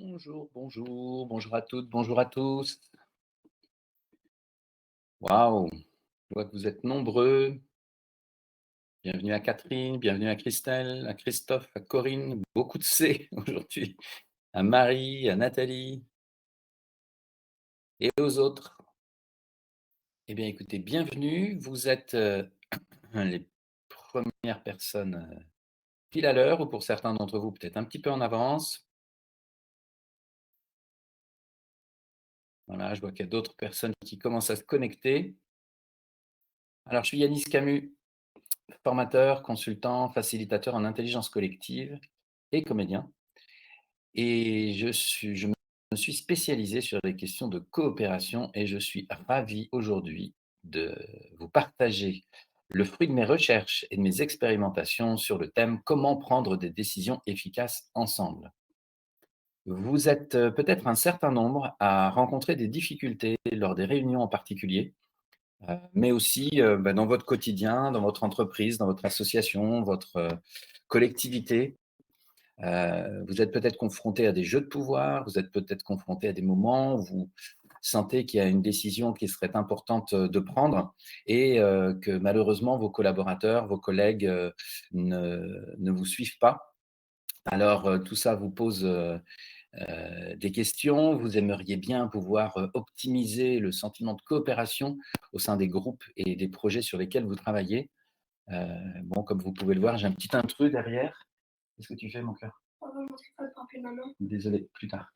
Bonjour, bonjour, bonjour à toutes, bonjour à tous. Waouh, je vois que vous êtes nombreux. Bienvenue à Catherine, bienvenue à Christelle, à Christophe, à Corinne. Beaucoup de C aujourd'hui. À Marie, à Nathalie et aux autres. Eh bien, écoutez, bienvenue. Vous êtes les premières personnes pile à l'heure ou pour certains d'entre vous, peut-être un petit peu en avance. Voilà, je vois qu'il y a d'autres personnes qui commencent à se connecter. Alors, je suis Yanis Camus, formateur, consultant, facilitateur en intelligence collective et comédien. Et je me suis spécialisé sur les questions de coopération et je suis ravi aujourd'hui de vous partager le fruit de mes recherches et de mes expérimentations sur le thème comment prendre des décisions efficaces ensemble. Vous êtes peut-être un certain nombre à rencontrer des difficultés lors des réunions en particulier, mais aussi dans votre quotidien, dans votre entreprise, dans votre association, votre collectivité. Vous êtes peut-être confronté à des jeux de pouvoir, vous êtes peut-être confronté à des moments où vous sentez qu'il y a une décision qui serait importante de prendre et que malheureusement vos collaborateurs, vos collègues ne vous suivent pas. Alors tout ça vous pose des questions, vous aimeriez bien pouvoir optimiser le sentiment de coopération au sein des groupes et des projets sur lesquels vous travaillez. Bon, comme vous pouvez le voir, j'ai un petit intrus derrière. Qu'est-ce que tu fais, mon cœur? Désolé, plus tard.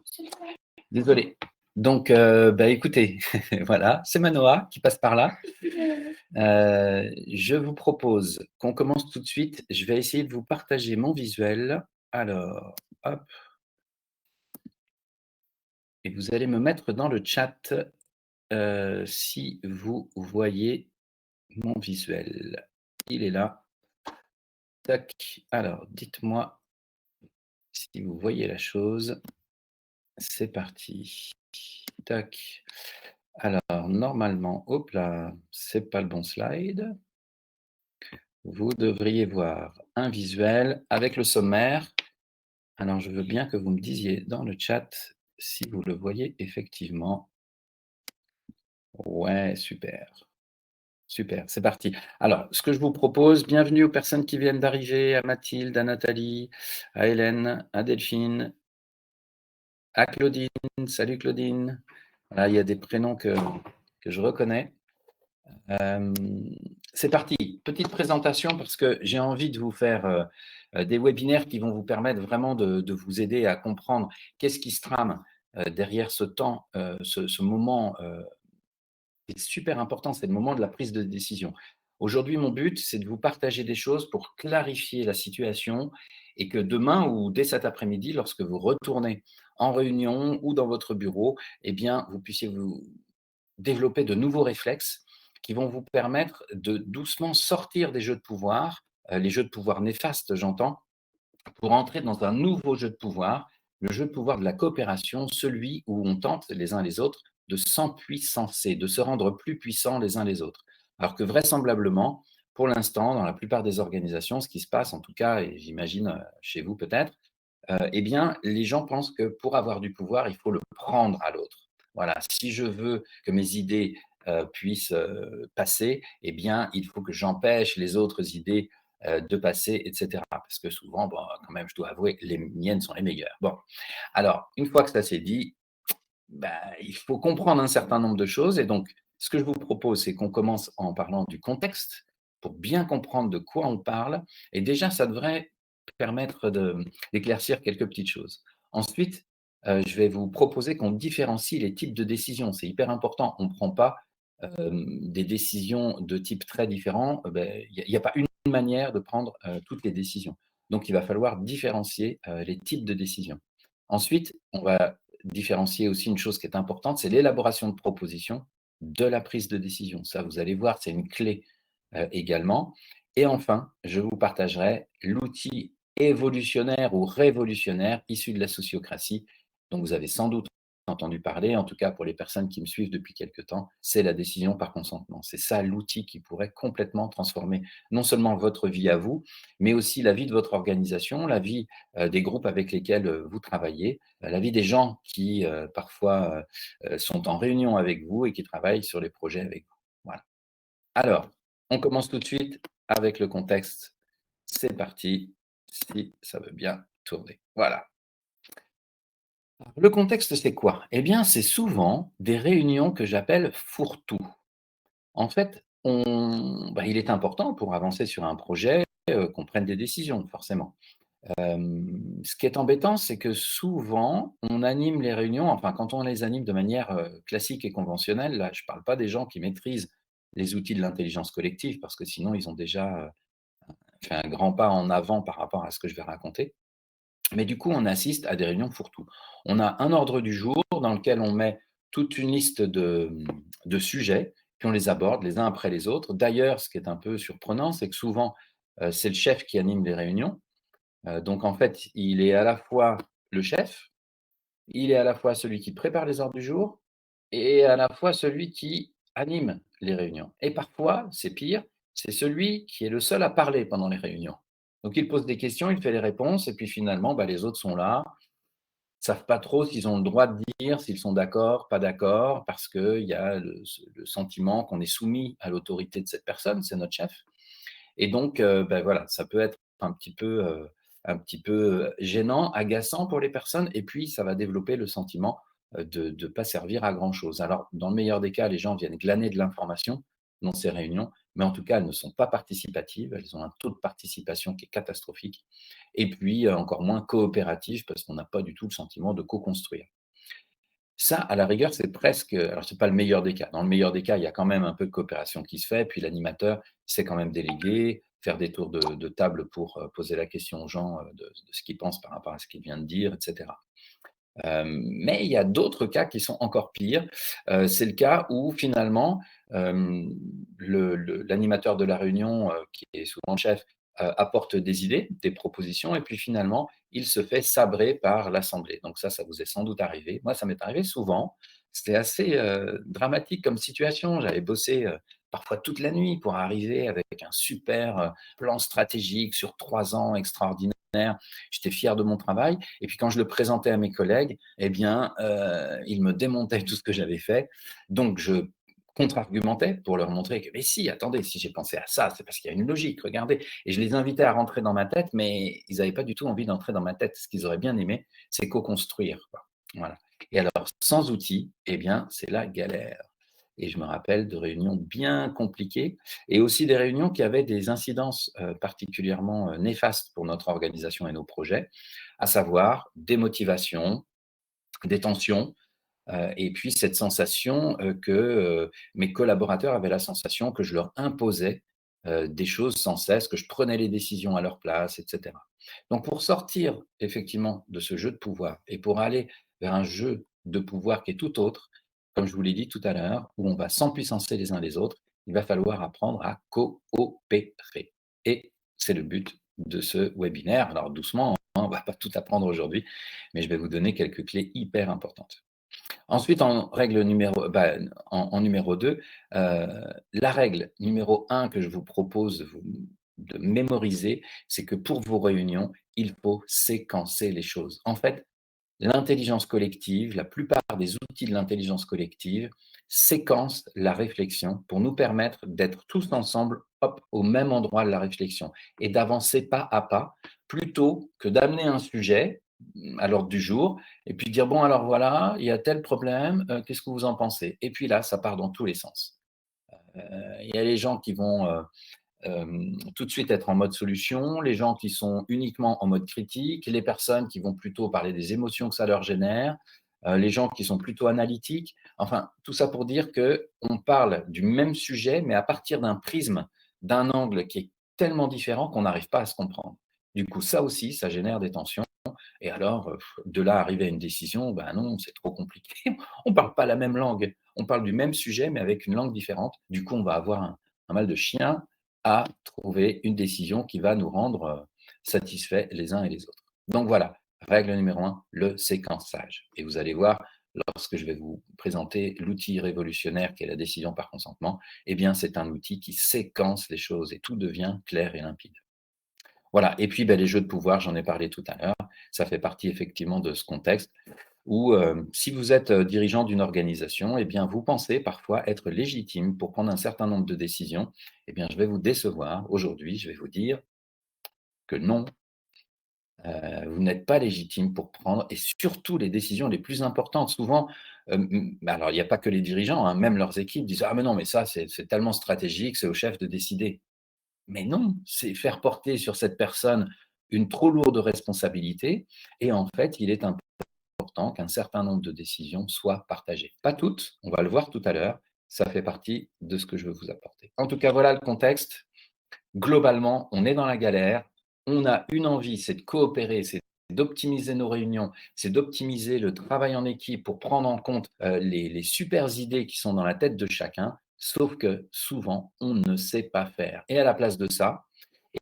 Désolé. Donc, écoutez, voilà, c'est Manoa qui passe par là. Je vous propose qu'on commence tout de suite. Je vais essayer de vous partager mon visuel. Alors, hop. Et vous allez me mettre dans le chat si vous voyez mon visuel. Il est là. Tac. Alors, dites-moi si vous voyez la chose. C'est parti. Tac. Alors, normalement, hop là, c'est pas le bon slide. Vous devriez voir un visuel avec le sommaire. Alors, je veux bien que vous me disiez dans le chat si vous le voyez effectivement. Ouais, super. Super, c'est parti. Alors, ce que je vous propose, bienvenue aux personnes qui viennent d'arriver, à Mathilde, à Nathalie, à Hélène, à Delphine, à Claudine. Salut Claudine. Voilà, il y a des prénoms que je reconnais. C'est parti. Petite présentation parce que j'ai envie de vous faire des webinaires qui vont vous permettre vraiment de vous aider à comprendre qu'est-ce qui se trame derrière ce temps, ce moment qui est super important, c'est le moment de la prise de décision. Aujourd'hui, mon but, c'est de vous partager des choses pour clarifier la situation et que demain ou dès cet après-midi, lorsque vous retournez en réunion ou dans votre bureau, eh bien, vous puissiez vous développer de nouveaux réflexes qui vont vous permettre de doucement sortir des jeux de pouvoir, les jeux de pouvoir néfastes, j'entends, pour entrer dans un nouveau jeu de pouvoir, le jeu de pouvoir de la coopération, celui où on tente les uns les autres de s'empuissancer, de se rendre plus puissants les uns les autres. Alors que vraisemblablement, pour l'instant, dans la plupart des organisations, ce qui se passe en tout cas, et j'imagine chez vous peut-être, eh bien, les gens pensent que pour avoir du pouvoir, il faut le prendre à l'autre. Voilà, si je veux que mes idées puissent passer, eh bien, il faut que j'empêche les autres idées de passer, etc. Parce que souvent, bon, quand même, je dois avouer, les miennes sont les meilleures. Bon, alors, une fois que ça s'est dit, il faut comprendre un certain nombre de choses. Et donc, ce que je vous propose, c'est qu'on commence en parlant du contexte pour bien comprendre de quoi on parle. Et déjà, ça devrait permettre d'éclaircir quelques petites choses. Ensuite, je vais vous proposer qu'on différencie les types de décisions. C'est hyper important. On ne prend pas des décisions de type très différent. Il n'y a pas une manière de prendre toutes les décisions. Donc, il va falloir différencier les types de décisions. Ensuite, on va différencier aussi une chose qui est importante, c'est l'élaboration de propositions de la prise de décision. Ça, vous allez voir, c'est une clé également. Et enfin, je vous partagerai l'outil évolutionnaire ou révolutionnaire issu de la sociocratie, dont vous avez sans doute entendu parler, en tout cas pour les personnes qui me suivent depuis quelque temps, c'est la décision par consentement. C'est ça l'outil qui pourrait complètement transformer non seulement votre vie à vous, mais aussi la vie de votre organisation, la vie des groupes avec lesquels vous travaillez, la vie des gens qui parfois sont en réunion avec vous et qui travaillent sur les projets avec vous. Voilà. Alors, on commence tout de suite avec le contexte. C'est parti, si ça veut bien tourner. Voilà. Le contexte, c'est quoi? Eh bien, c'est souvent des réunions que j'appelle fourre-tout. En fait, il est important pour avancer sur un projet qu'on prenne des décisions, forcément. Ce qui est embêtant, c'est que souvent, on anime les réunions, enfin, quand on les anime de manière classique et conventionnelle, là, je ne parle pas des gens qui maîtrisent les outils de l'intelligence collective, parce que sinon, ils ont déjà fait un grand pas en avant par rapport à ce que je vais raconter. Mais du coup, on assiste à des réunions fourre-tout. On a un ordre du jour dans lequel on met toute une liste de sujets, puis on les aborde les uns après les autres. D'ailleurs, ce qui est un peu surprenant, c'est que souvent, c'est le chef qui anime les réunions. Donc en fait, il est à la fois le chef, il est à la fois celui qui prépare les ordres du jour et à la fois celui qui anime les réunions. Et parfois, c'est pire, c'est celui qui est le seul à parler pendant les réunions. Donc il pose des questions, il fait les réponses et puis finalement, les autres sont là, savent pas trop s'ils ont le droit de dire, s'ils sont d'accord, pas d'accord, parce qu'il y a le sentiment qu'on est soumis à l'autorité de cette personne, c'est notre chef. Et donc, voilà, ça peut être un petit peu gênant, agaçant pour les personnes et puis ça va développer le sentiment, de ne pas servir à grand chose. Alors, dans le meilleur des cas, les gens viennent glaner de l'information dans ces réunions, mais en tout cas, elles ne sont pas participatives, elles ont un taux de participation qui est catastrophique et puis, encore moins coopératif parce qu'on n'a pas du tout le sentiment de co-construire. Ça, à la rigueur, c'est presque alors c'est pas le meilleur des cas. Dans le meilleur des cas, il y a quand même un peu de coopération qui se fait, puis l'animateur sait quand même déléguer, faire des tours de table pour, poser la question aux gens, de ce qu'ils pensent par rapport à ce qu'il vient de dire et cetera. Mais il y a d'autres cas qui sont encore pires. C'est le cas où finalement, l'animateur de la réunion, qui est souvent le chef, apporte des idées, des propositions et puis finalement, il se fait sabrer par l'assemblée. Donc ça vous est sans doute arrivé. Moi, ça m'est arrivé souvent. C'était assez, dramatique comme situation. J'avais bossé, parfois toute la nuit pour arriver avec un super, plan stratégique sur 3 ans extraordinaire. J'étais fier de mon travail et puis quand je le présentais à mes collègues, eh bien, ils me démontaient tout ce que j'avais fait. Donc je contre-argumentais pour leur montrer que: «Mais si, attendez, si j'ai pensé à ça, c'est parce qu'il y a une logique, regardez» et je les invitais à rentrer dans ma tête, mais ils n'avaient pas du tout envie d'entrer dans ma tête. Ce qu'ils auraient bien aimé, c'est co-construire, quoi. Voilà et alors sans outils, eh bien, c'est la galère et je me rappelle de réunions bien compliquées et aussi des réunions qui avaient des incidences, particulièrement, néfastes pour notre organisation et nos projets, à savoir des motivations, des tensions, et puis cette sensation, que, mes collaborateurs avaient la sensation que je leur imposais, des choses sans cesse, que je prenais les décisions à leur place et cetera. Donc pour sortir effectivement de ce jeu de pouvoir et pour aller vers un jeu de pouvoir qui est tout autre, comme je vous l'ai dit tout à l'heure, où on va s'empuissancer les uns les autres, il va falloir apprendre à coopérer et c'est le but de ce webinaire. Alors doucement, hein, on va pas tout apprendre aujourd'hui, mais je vais vous donner quelques clés hyper importantes. Ensuite, en numéro 2, la règle numéro 1 que je vous propose de mémoriser, c'est que pour vos réunions, il faut séquencer les choses. En fait, l'intelligence collective, la plupart des outils de l'intelligence collective séquencent la réflexion pour nous permettre d'être tous ensemble, hop, au même endroit de la réflexion et d'avancer pas à pas, plutôt que d'amener un sujet à l'ordre du jour et puis dire: «Bon alors voilà, il y a tel problème, qu'est-ce que vous en pensez?» et puis là, ça part dans tous les sens. Il y a les gens qui vont, tout de suite être en mode solution, les gens qui sont uniquement en mode critique, les personnes qui vont plutôt parler des émotions que ça leur génère, les gens qui sont plutôt analytiques. Enfin, tout ça pour dire qu'on parle du même sujet, mais à partir d'un prisme, d'un angle qui est tellement différent qu'on n'arrive pas à se comprendre. Du coup, ça aussi, ça génère des tensions. Et alors, de là arriver à une décision, ben non, c'est trop compliqué. On ne parle pas la même langue. On parle du même sujet, mais avec une langue différente. Du coup, on va avoir un mal de chien à trouver une décision qui va nous rendre satisfaits les uns et les autres. Donc voilà, règle numéro 1, le séquençage. Et vous allez voir, lorsque je vais vous présenter l'outil révolutionnaire qui est la décision par consentement, eh bien, c'est un outil qui séquence les choses et tout devient clair et limpide. Voilà. Et puis, les jeux de pouvoir, j'en ai parlé tout à l'heure. Ça fait partie effectivement de ce contexte où, si vous êtes dirigeant d'une organisation, eh bien, vous pensez parfois être légitime pour prendre un certain nombre de décisions. Eh bien, je vais vous décevoir. Aujourd'hui, je vais vous dire que non, vous n'êtes pas légitime pour prendre et surtout les décisions les plus importantes. Souvent, alors il n'y a pas que les dirigeants, hein, même leurs équipes disent: «Ah mais non, mais ça c'est tellement stratégique, c'est au chef de décider». Mais non, c'est faire porter sur cette personne une trop lourde responsabilité et en fait, il est important qu'un certain nombre de décisions soient partagées. Pas toutes, on va le voir tout à l'heure, ça fait partie de ce que je veux vous apporter. En tout cas, voilà le contexte. Globalement, on est dans la galère, on a une envie, c'est de coopérer, c'est d'optimiser nos réunions, c'est d'optimiser le travail en équipe pour prendre en compte les super idées qui sont dans la tête de chacun, sauf que souvent, on ne sait pas faire. Et à la place de ça,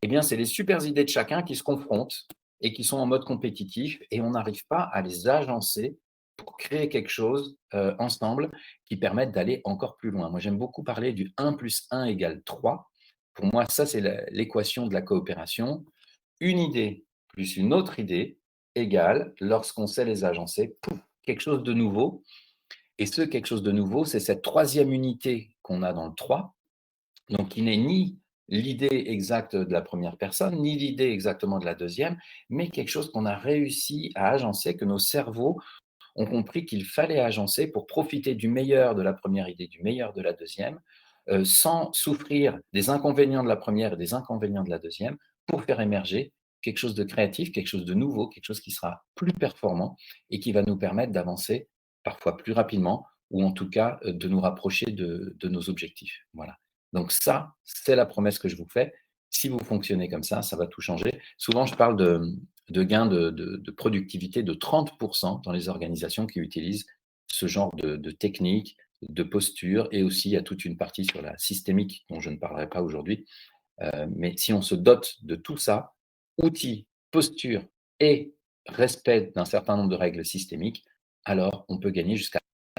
eh bien, c'est les super idées de chacun qui se confrontent et qui sont en mode compétitif et on n'arrive pas à les agencer pour créer quelque chose ensemble qui permette d'aller encore plus loin. Moi, j'aime beaucoup parler du 1 plus 1 égale 3. Pour moi, ça, c'est l'équation de la coopération. Une idée plus une autre idée égale, lorsqu'on sait les agencer, pouf, quelque chose de nouveau. Et ce quelque chose de nouveau, c'est cette troisième unité qu'on a dans le 3, donc qui n'est ni l'idée exacte de la première personne, ni l'idée exactement de la deuxième, mais quelque chose qu'on a réussi à agencer, que nos cerveaux ont compris qu'il fallait agencer pour profiter du meilleur de la première idée, du meilleur de la deuxième, sans souffrir des inconvénients de la première et des inconvénients de la deuxième, pour faire émerger quelque chose de créatif, quelque chose de nouveau, quelque chose qui sera plus performant et qui va nous permettre d'avancer parfois plus rapidement ou en tout cas de nous rapprocher de nos objectifs. Voilà. Donc ça, c'est la promesse que je vous fais. Si vous fonctionnez comme ça va tout changer. Souvent, je parle de gains de productivité de 30% dans les organisations qui utilisent ce genre de techniques, de posture et aussi il y a toute une partie sur la systémique dont je ne parlerai pas aujourd'hui. Mais si on se dote de tout ça, outils, posture et respect d'un certain nombre de règles systémiques, alors on peut gagner jusqu'à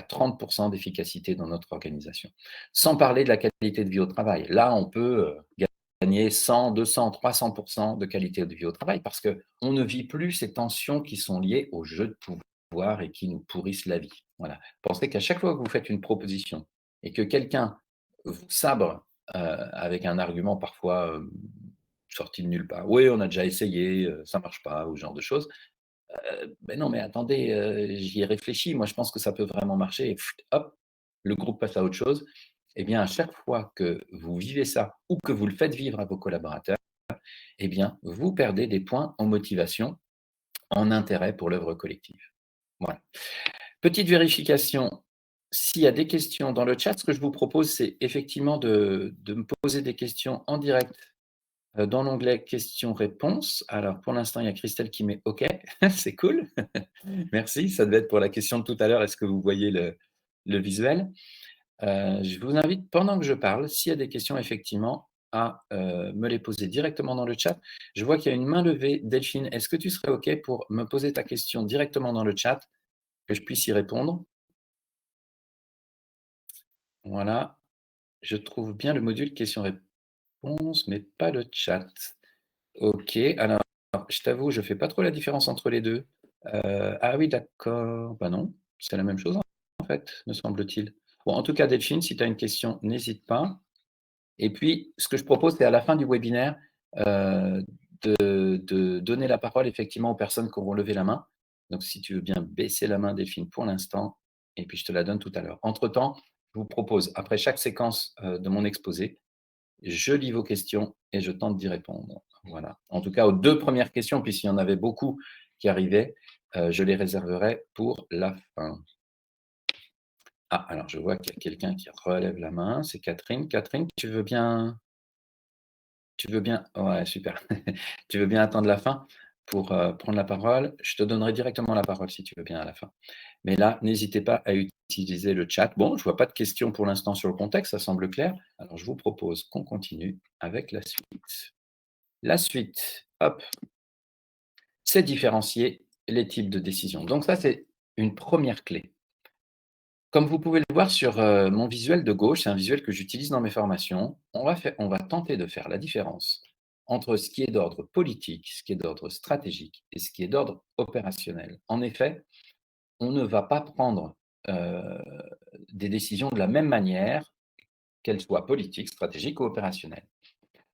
30% d'efficacité dans notre organisation. Sans parler de la qualité de vie au travail. Là, on peut gagner 100, 200, 300% de qualité de vie au travail parce qu'on ne vit plus ces tensions qui sont liées au jeu de pouvoir et qui nous pourrissent la vie. Voilà. Pensez qu'à chaque fois que vous faites une proposition et que quelqu'un vous sabre avec un argument parfois sorti de nulle part. Oui, on a déjà essayé, ça marche pas, ou ce genre de choses. Ben non, mais attendez, j'y ai réfléchi. Moi, je pense que ça peut vraiment marcher. Et hop, le groupe passe à autre chose. Eh bien, à chaque fois que vous vivez ça ou que vous le faites vivre à vos collaborateurs, eh bien, vous perdez des points en motivation, en intérêt pour l'œuvre collective. Voilà. Petite vérification, s'il y a des questions dans le chat, ce que je vous propose, c'est effectivement de me poser des questions en direct dans l'onglet questions-réponses. Alors, pour l'instant, il y a Christelle qui met OK, c'est cool. Merci, ça devait être pour la question de tout à l'heure. Est-ce que vous voyez le visuel? Je vous invite, pendant que je parle, s'il y a des questions, effectivement, à me les poser directement dans le chat. Je vois qu'il y a une main levée. Delphine, est-ce que tu serais OK pour me poser ta question directement dans le chat, que je puisse y répondre? Voilà. Je trouve bien le module questions-réponses, mais pas le chat. OK, alors je t'avoue, je fais pas trop la différence entre les 2. Ah oui, d'accord. Bah non, c'est la même chose en fait, me semble-t-il. Bon, en tout cas, Delphine, si tu as une question, n'hésite pas. Et puis, ce que je propose, c'est à la fin du webinaire, heu, de donner la parole effectivement aux personnes qui auront levé la main. Donc si tu veux bien baisser la main, Delphine, pour l'instant, et puis je te la donne tout à l'heure. Entre-temps, je vous propose, après chaque séquence, de mon exposé, je lis vos questions et je tente d'y répondre. Voilà. En tout cas, aux 2 premières questions, puisqu'il y en avait beaucoup qui arrivaient, je les réserverai pour la fin. Ah, alors je vois qu'il y a quelqu'un qui relève la main, c'est Catherine. Catherine, tu veux bien ouais, super. Tu veux bien attendre la fin pour, prendre la parole? Je te donnerai directement la parole si tu veux bien à la fin. Mais là, n'hésitez pas à utiliser le chat. Bon, je ne vois pas de questions pour l'instant sur le contexte, ça semble clair. Alors je vous propose qu'on continue avec la suite. La suite, hop, c'est différencier les types de décisions. Donc ça, c'est une première clé. Comme vous pouvez le voir sur mon visuel de gauche, c'est un visuel que j'utilise dans mes formations, on va tenter de faire la différence entre ce qui est d'ordre politique, ce qui est d'ordre stratégique et ce qui est d'ordre opérationnel. En effet, on ne va pas prendre euh, des décisions de la même manière, qu'elles soient politiques, stratégiques ou opérationnelles.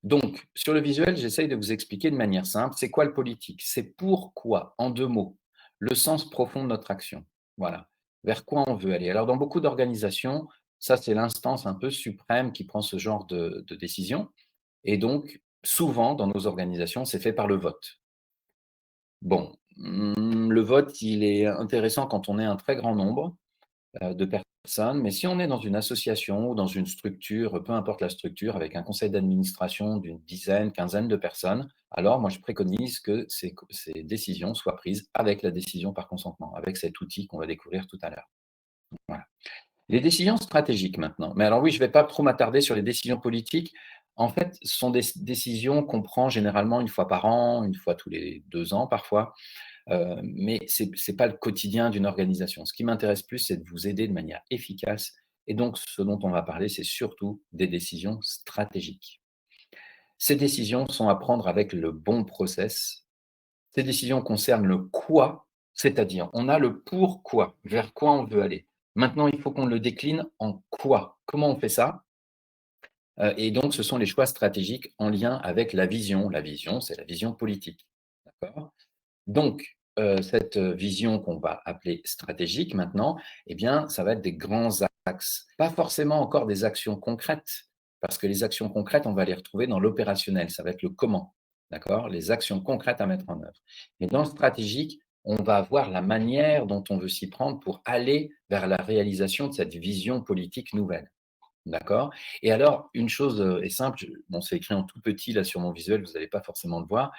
Donc, sur le visuel, j'essaye de vous expliquer de manière simple, c'est quoi le politique? C'est pourquoi, en deux mots, le sens profond de notre action. Voilà, vers quoi on veut aller. Alors, dans beaucoup d'organisations, ça, c'est l'instance un peu suprême qui prend ce genre de décision. Et donc, souvent, dans nos organisations, c'est fait par le vote. Bon, le vote, il est intéressant quand on est un très grand nombre de personnes, mais si on est dans une association ou dans une structure, peu importe la structure, avec un conseil d'administration d'une dizaine, quinzaine de personnes, alors moi je préconise que ces décisions soient prises avec la décision par consentement, avec cet outil qu'on va découvrir tout à l'heure. Voilà. Les décisions stratégiques maintenant. Mais alors oui, je ne vais pas trop m'attarder sur les décisions politiques. En fait, ce sont des décisions qu'on prend généralement une fois par an, une fois tous les 2 ans parfois. Mais ce n'est pas le quotidien d'une organisation. Ce qui m'intéresse plus, c'est de vous aider de manière efficace. Et donc, ce dont on va parler, c'est surtout des décisions stratégiques. Ces décisions sont à prendre avec le bon process. Ces décisions concernent le quoi, c'est-à-dire on a le pourquoi, vers quoi on veut aller. Maintenant, il faut qu'on le décline en quoi. Comment on fait ça? Et donc, ce sont les choix stratégiques en lien avec la vision. La vision, c'est la vision politique. D'accord? Donc, cette vision qu'on va appeler stratégique maintenant, eh bien, ça va être des grands axes. Pas forcément encore des actions concrètes, parce que les actions concrètes, on va les retrouver dans l'opérationnel, ça va être le comment, d'accord? Les actions concrètes à mettre en œuvre. Mais dans le stratégique, on va voir la manière dont on veut s'y prendre pour aller vers la réalisation de cette vision politique nouvelle. D'accord? Et alors, une chose est simple, bon, c'est écrit en tout petit là sur mon visuel, vous n'allez pas forcément le voir,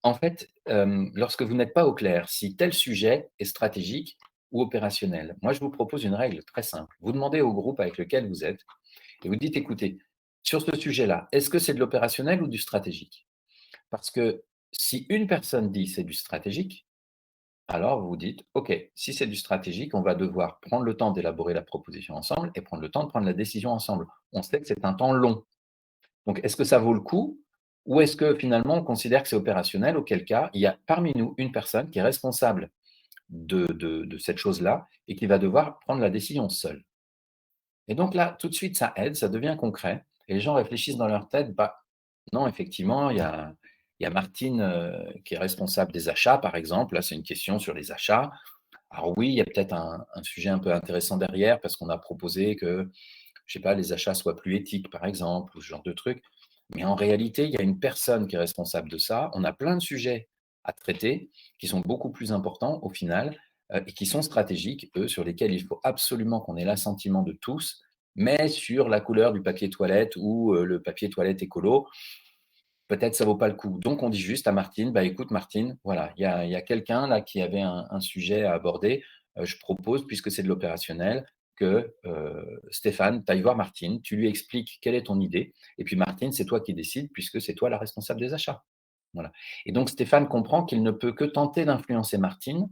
en fait, lorsque vous n'êtes pas au clair, si tel sujet est stratégique ou opérationnel, moi, je vous propose une règle très simple. Vous demandez au groupe avec lequel vous êtes et vous dites: «Écoutez, sur ce sujet-là, est-ce que c'est de l'opérationnel ou du stratégique?» Parce que si une personne dit: «C'est du stratégique», alors vous vous dites: «OK, si c'est du stratégique, on va devoir prendre le temps d'élaborer la proposition ensemble et prendre le temps de prendre la décision ensemble». On sait que c'est un temps long. Donc, est-ce que ça vaut le coup ou est-ce que finalement on considère que c'est opérationnel, auquel cas il y a parmi nous une personne qui est responsable de cette chose-là et qui va devoir prendre la décision seule. Et donc là, tout de suite, ça aide, ça devient concret et les gens réfléchissent dans leur tête, bah non, effectivement, il y a Martine qui est responsable des achats, par exemple. Là, c'est une question sur les achats. Alors oui, il y a peut-être un sujet un peu intéressant derrière parce qu'on a proposé que je sais pas, les achats soient plus éthiques, par exemple, ou ce genre de truc. Mais en réalité, il y a une personne qui est responsable de ça. On a plein de sujets à traiter qui sont beaucoup plus importants au final et qui sont stratégiques, eux, sur lesquels il faut absolument qu'on ait l'assentiment de tous. Mais sur la couleur du papier toilette ou le papier toilette écolo, peut-être ça vaut pas le coup. Donc on dit juste à Martine, bah écoute Martine, voilà, il y a quelqu'un là qui avait un sujet à aborder. Je propose, puisque c'est de l'opérationnel, que Stéphane, tu ailles voir Martine, tu lui expliques quelle est ton idée, et puis Martine, c'est toi qui décides, puisque c'est toi la responsable des achats. Voilà. Et donc Stéphane comprend qu'il ne peut que tenter d'influencer Martine,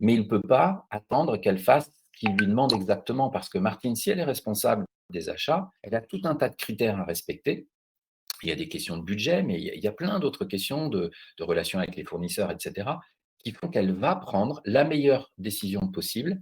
mais il ne peut pas attendre qu'elle fasse ce qu'il lui demande exactement, parce que Martine, si elle est responsable des achats, elle a tout un tas de critères à respecter. Il y a des questions de budget, mais il y a plein d'autres questions de relations avec les fournisseurs, etc., qui font qu'elle va prendre la meilleure décision possible.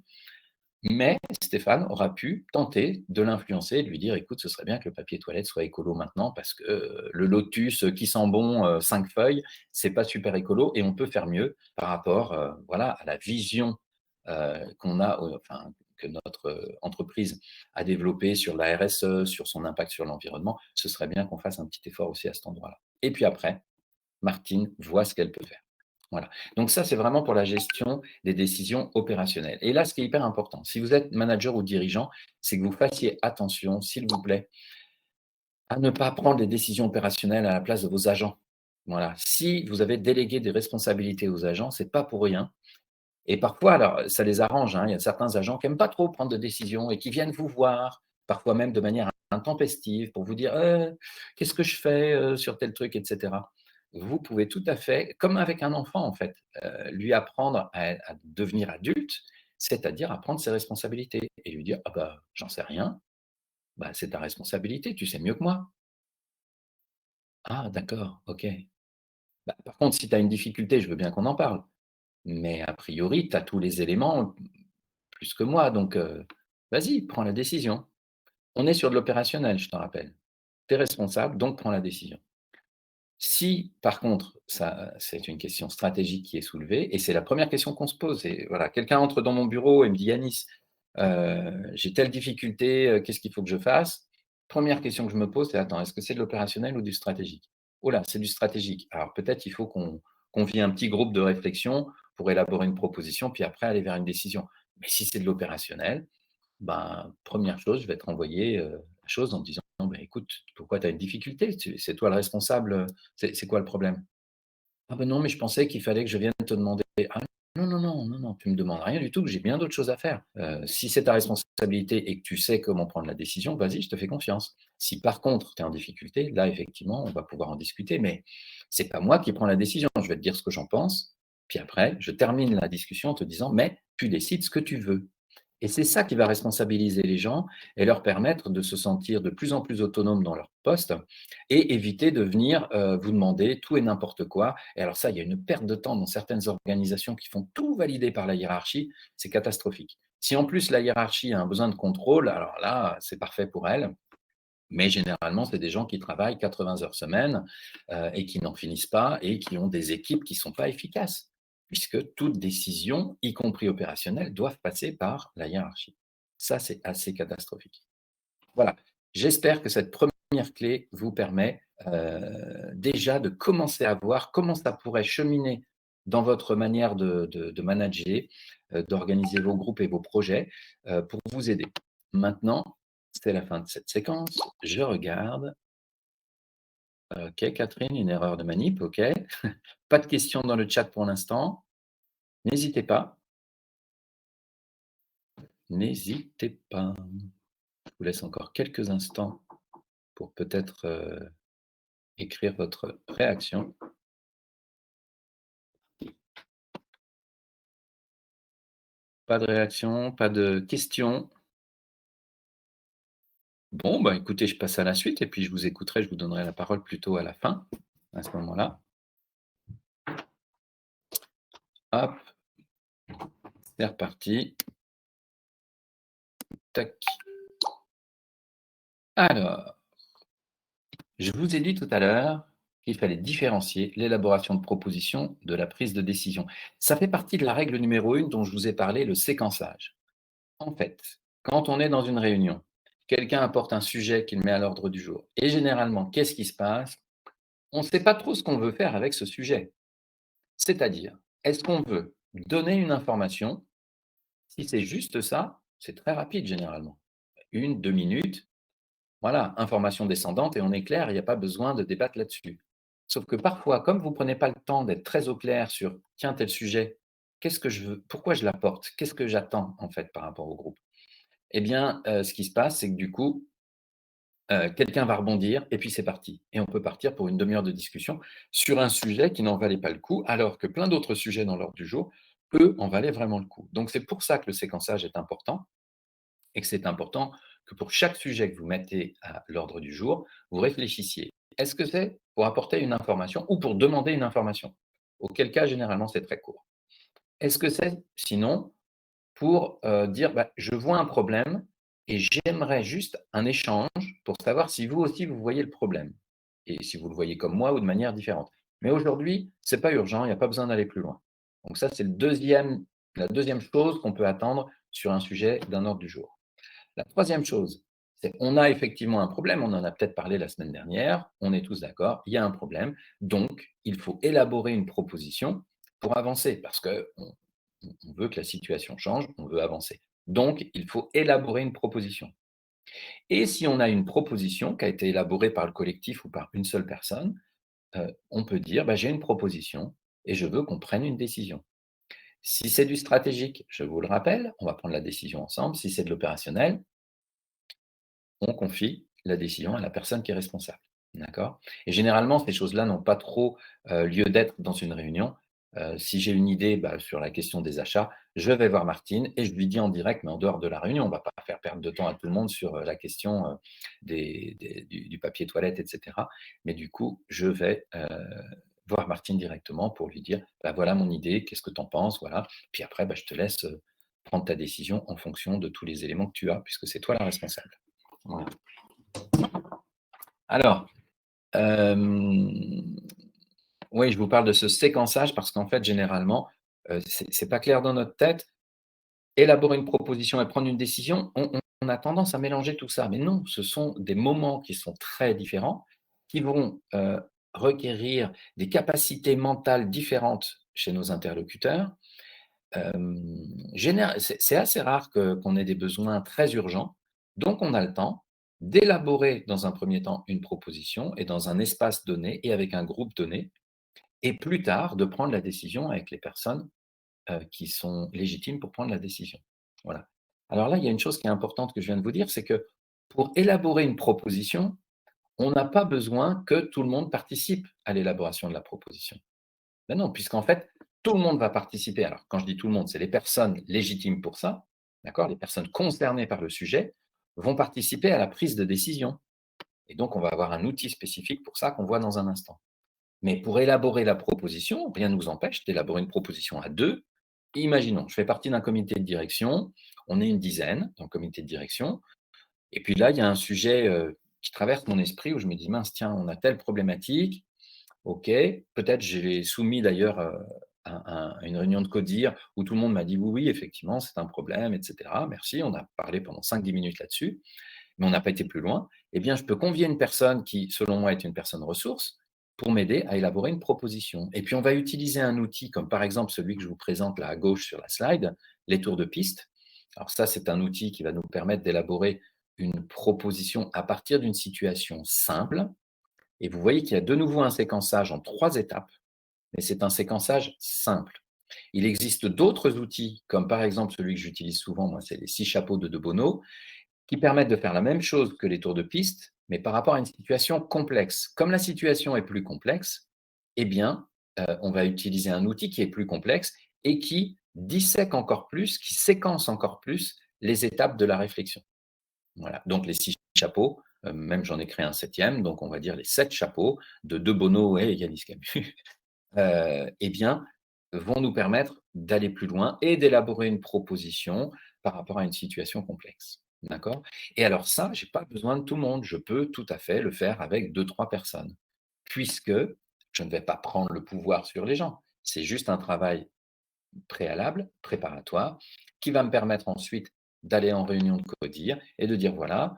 Mais Stéphane aura pu tenter de l'influencer, de lui dire: écoute, ce serait bien que le papier toilette soit écolo maintenant, parce que le lotus qui sent bon 5 feuilles, c'est pas super écolo et on peut faire mieux par rapport voilà, à la vision qu'on a, enfin, que notre entreprise a développée sur la RSE, sur son impact sur l'environnement. Ce serait bien qu'on fasse un petit effort aussi à cet endroit-là. Et puis après, Martine voit ce qu'elle peut faire. Voilà. Donc ça, c'est vraiment pour la gestion des décisions opérationnelles. Et là, ce qui est hyper important, si vous êtes manager ou dirigeant, c'est que vous fassiez attention, s'il vous plaît, à ne pas prendre des décisions opérationnelles à la place de vos agents. Voilà. Si vous avez délégué des responsabilités aux agents, c'est pas pour rien. Et parfois, alors, ça les arrange, hein. Il y a certains agents qui n'aiment pas trop prendre de décisions et qui viennent vous voir, parfois même de manière intempestive, pour vous dire qu'est-ce que je fais sur tel truc, etc. Vous pouvez tout à fait, comme avec un enfant en fait, lui apprendre à devenir adulte c'est-à-dire à prendre ses responsabilités et lui dire: «Ah bah, j'en sais rien, bah, c'est ta responsabilité, tu sais mieux que moi». «Ah d'accord, OK. Bah, par contre, si tu as une difficulté, je veux bien qu'on en parle, mais a priori, tu as tous les éléments, plus que moi, donc vas-y, prends la décision». On est sur de l'opérationnel, je te rappelle. Tu es responsable, donc prends la décision. Si, par contre, ça c'est une question stratégique qui est soulevée et c'est la première question qu'on se pose et voilà, quelqu'un entre dans mon bureau et me dit: «Yanis, j'ai telle difficulté, qu'est-ce qu'il faut que je fasse?» Première question que je me pose, c'est: «Attends, est-ce que c'est de l'opérationnel ou du stratégique?» «Oh là, c'est du stratégique. Alors peut-être il faut qu'on convie un petit groupe de réflexion pour élaborer une proposition, puis après aller vers une décision». Mais si c'est de l'opérationnel, ben, première chose, je vais te renvoyer, la chose en te disant: «Beh, écoute, pourquoi tu as une difficulté? C'est toi le responsable, c'est quoi le problème?» «Ah ben non, mais je pensais qu'il fallait que je vienne te demander». «Ah non, non, non, non, non, tu me demandes rien du tout, que j'ai bien d'autres choses à faire. Si c'est ta responsabilité et que tu sais comment prendre la décision, vas-y, je te fais confiance. Si par contre tu es en difficulté, là effectivement, on va pouvoir en discuter, mais c'est pas moi qui prends la décision. Je vais te dire ce que j'en pense, puis après je termine la discussion en te disant: "Mais tu décides ce que tu veux"». Et c'est ça qui va responsabiliser les gens et leur permettre de se sentir de plus en plus autonomes dans leur poste et éviter de venir, vous demander tout et n'importe quoi. Et alors ça, il y a une perte de temps dans certaines organisations qui font tout valider par la hiérarchie, c'est catastrophique. Si en plus la hiérarchie a un besoin de contrôle, alors là, c'est parfait pour elle, mais généralement, c'est des gens qui travaillent 80 heures semaine, et qui n'en finissent pas et qui ont des équipes qui ne sont pas efficaces, puisque toute décision, y compris opérationnelle, doivent passer par la hiérarchie. Ça, c'est assez catastrophique. Voilà, j'espère que cette première clé vous permet, déjà de commencer à voir comment ça pourrait cheminer dans votre manière de manager, d'organiser vos groupes et vos projets, pour vous aider. Maintenant, c'est la fin de cette séquence. Je regarde. OK, Catherine, une erreur de manip, OK. Pas de questions dans le chat pour l'instant. N'hésitez pas, n'hésitez pas. Je vous laisse encore quelques instants pour peut-être, écrire votre réaction. Pas de réaction, pas de questions. Bon, bah, écoutez, je passe à la suite et puis je vous écouterai, je vous donnerai la parole plutôt à la fin, à ce moment-là. Hop, c'est reparti. Tac. Alors, je vous ai dit tout à l'heure qu'il fallait différencier l'élaboration de propositions de la prise de décision. Ça fait partie de la règle numéro 1 dont je vous ai parlé, le séquençage. En fait, quand on est dans une réunion, quelqu'un apporte un sujet qu'il met à l'ordre du jour et généralement, qu'est-ce qui se passe? On ne sait pas trop ce qu'on veut faire avec ce sujet. C'est-à-dire, est-ce qu'on veut donner une information? Si c'est juste ça, c'est très rapide généralement. 1, 2 minutes, voilà, information descendante et on est clair, il n'y a pas besoin de débattre là-dessus. Sauf que parfois, comme vous ne prenez pas le temps d'être très au clair sur: «Tiens, tel sujet, qu'est-ce que je veux? Pourquoi je l'apporte? Qu'est-ce que j'attends en fait par rapport au groupe?» Eh bien, ce qui se passe, c'est que du coup, quelqu'un va rebondir et puis c'est parti et on peut partir pour une demi heure de discussion sur un sujet qui n'en valait pas le coup, alors que plein d'autres sujets dans l'ordre du jour, eux, en valaient vraiment le coup. Donc c'est pour ça que le séquençage est important et que c'est important que pour chaque sujet que vous mettez à l'ordre du jour, vous réfléchissiez. Est-ce que c'est pour apporter une information ou pour demander une information? Auquel cas, généralement, c'est très court. Est-ce que c'est sinon pour, dire: «Bah, je vois un problème et j'aimerais juste un échange pour savoir si vous aussi vous voyez le problème et si vous le voyez comme moi ou de manière différente. Mais aujourd'hui, c'est pas urgent, il n'y a pas besoin d'aller plus loin». Donc ça, c'est la deuxième chose qu'on peut attendre sur un sujet d'un ordre du jour. La troisième chose, c'est on a effectivement un problème, on en a peut-être parlé la semaine dernière, on est tous d'accord, il y a un problème, donc il faut élaborer une proposition pour avancer parce qu'on veut que la situation change, on veut avancer. Donc il faut élaborer une proposition. Et si on a une proposition qui a été élaborée par le collectif ou par une seule personne, on peut dire: «Bah, j'ai une proposition et je veux qu'on prenne une décision». Si c'est du stratégique, je vous le rappelle, on va prendre la décision ensemble. Si c'est de l'opérationnel, on confie la décision à la personne qui est responsable. D'accord? Et généralement, ces choses-là n'ont pas trop, lieu d'être dans une réunion. Si j'ai une idée sur la question des achats, je vais voir Martine et je lui dis en direct, mais en dehors de la réunion. On ne va pas faire perdre de temps à tout le monde sur la question du papier toilette, etc. Mais du coup, je vais voir Martine directement pour lui dire, voilà mon idée, qu'est-ce que tu en penses, voilà. Puis après, je te laisse prendre ta décision en fonction de tous les éléments que tu as, puisque c'est toi la responsable. Voilà. Alors, oui, je vous parle de ce séquençage parce qu'en fait, généralement, c'est pas clair dans notre tête. Élaborer une proposition et prendre une décision, on a tendance à mélanger tout ça. Mais non, ce sont des moments qui sont très différents, qui vont requérir des capacités mentales différentes chez nos interlocuteurs. C'est assez rare qu'on ait des besoins très urgents. Donc, on a le temps d'élaborer dans un premier temps une proposition et dans un espace donné et avec un groupe donné, et plus tard de prendre la décision avec les personnes qui sont légitimes pour prendre la décision. Voilà. Alors là, il y a une chose qui est importante que je viens de vous dire, c'est que pour élaborer une proposition, on n'a pas besoin que tout le monde participe à l'élaboration de la proposition. Ben non, puisqu'en fait, tout le monde va participer. Alors, quand je dis tout le monde, c'est les personnes légitimes pour ça, d'accord? Les personnes concernées par le sujet vont participer à la prise de décision. Et donc, on va avoir un outil spécifique pour ça qu'on voit dans un instant. Mais pour élaborer la proposition, rien ne nous empêche d'élaborer une proposition à deux. Imaginons, je fais partie d'un comité de direction, on est une dizaine dans le comité de direction, et puis là, il y a un sujet qui traverse mon esprit où je me dis, mince, tiens, on a telle problématique, ok, peut-être j'ai soumis d'ailleurs à une réunion de CODIR où tout le monde m'a dit, oui, oui, effectivement, c'est un problème, etc. Merci, on a parlé pendant 5-10 minutes là-dessus, mais on n'a pas été plus loin. Eh bien, je peux convier une personne qui, selon moi, est une personne ressource pour m'aider à élaborer une proposition. Et puis, on va utiliser un outil comme par exemple celui que je vous présente là à gauche sur la slide, les tours de piste. Alors ça, c'est un outil qui va nous permettre d'élaborer une proposition à partir d'une situation simple. Et vous voyez qu'il y a de nouveau un séquençage en 3 étapes, mais c'est un séquençage simple. Il existe d'autres outils, comme par exemple celui que j'utilise souvent, moi, c'est les 6 chapeaux de Bono, qui permettent de faire la même chose que les tours de piste, mais par rapport à une situation complexe. Comme la situation est plus complexe, eh bien, on va utiliser un outil qui est plus complexe et qui dissèque encore plus, qui séquence encore plus les étapes de la réflexion. Voilà. Donc, les 6 chapeaux, même j'en ai créé un 7e, donc on va dire les 7 chapeaux de Bono et Yanis Camus, eh bien, vont nous permettre d'aller plus loin et d'élaborer une proposition par rapport à une situation complexe. D'accord? Et alors ça, je n'ai pas besoin de tout le monde. Je peux tout à fait le faire avec 2-3 personnes, puisque je ne vais pas prendre le pouvoir sur les gens. C'est juste un travail préalable, préparatoire, qui va me permettre ensuite d'aller en réunion de CODIR et de dire voilà,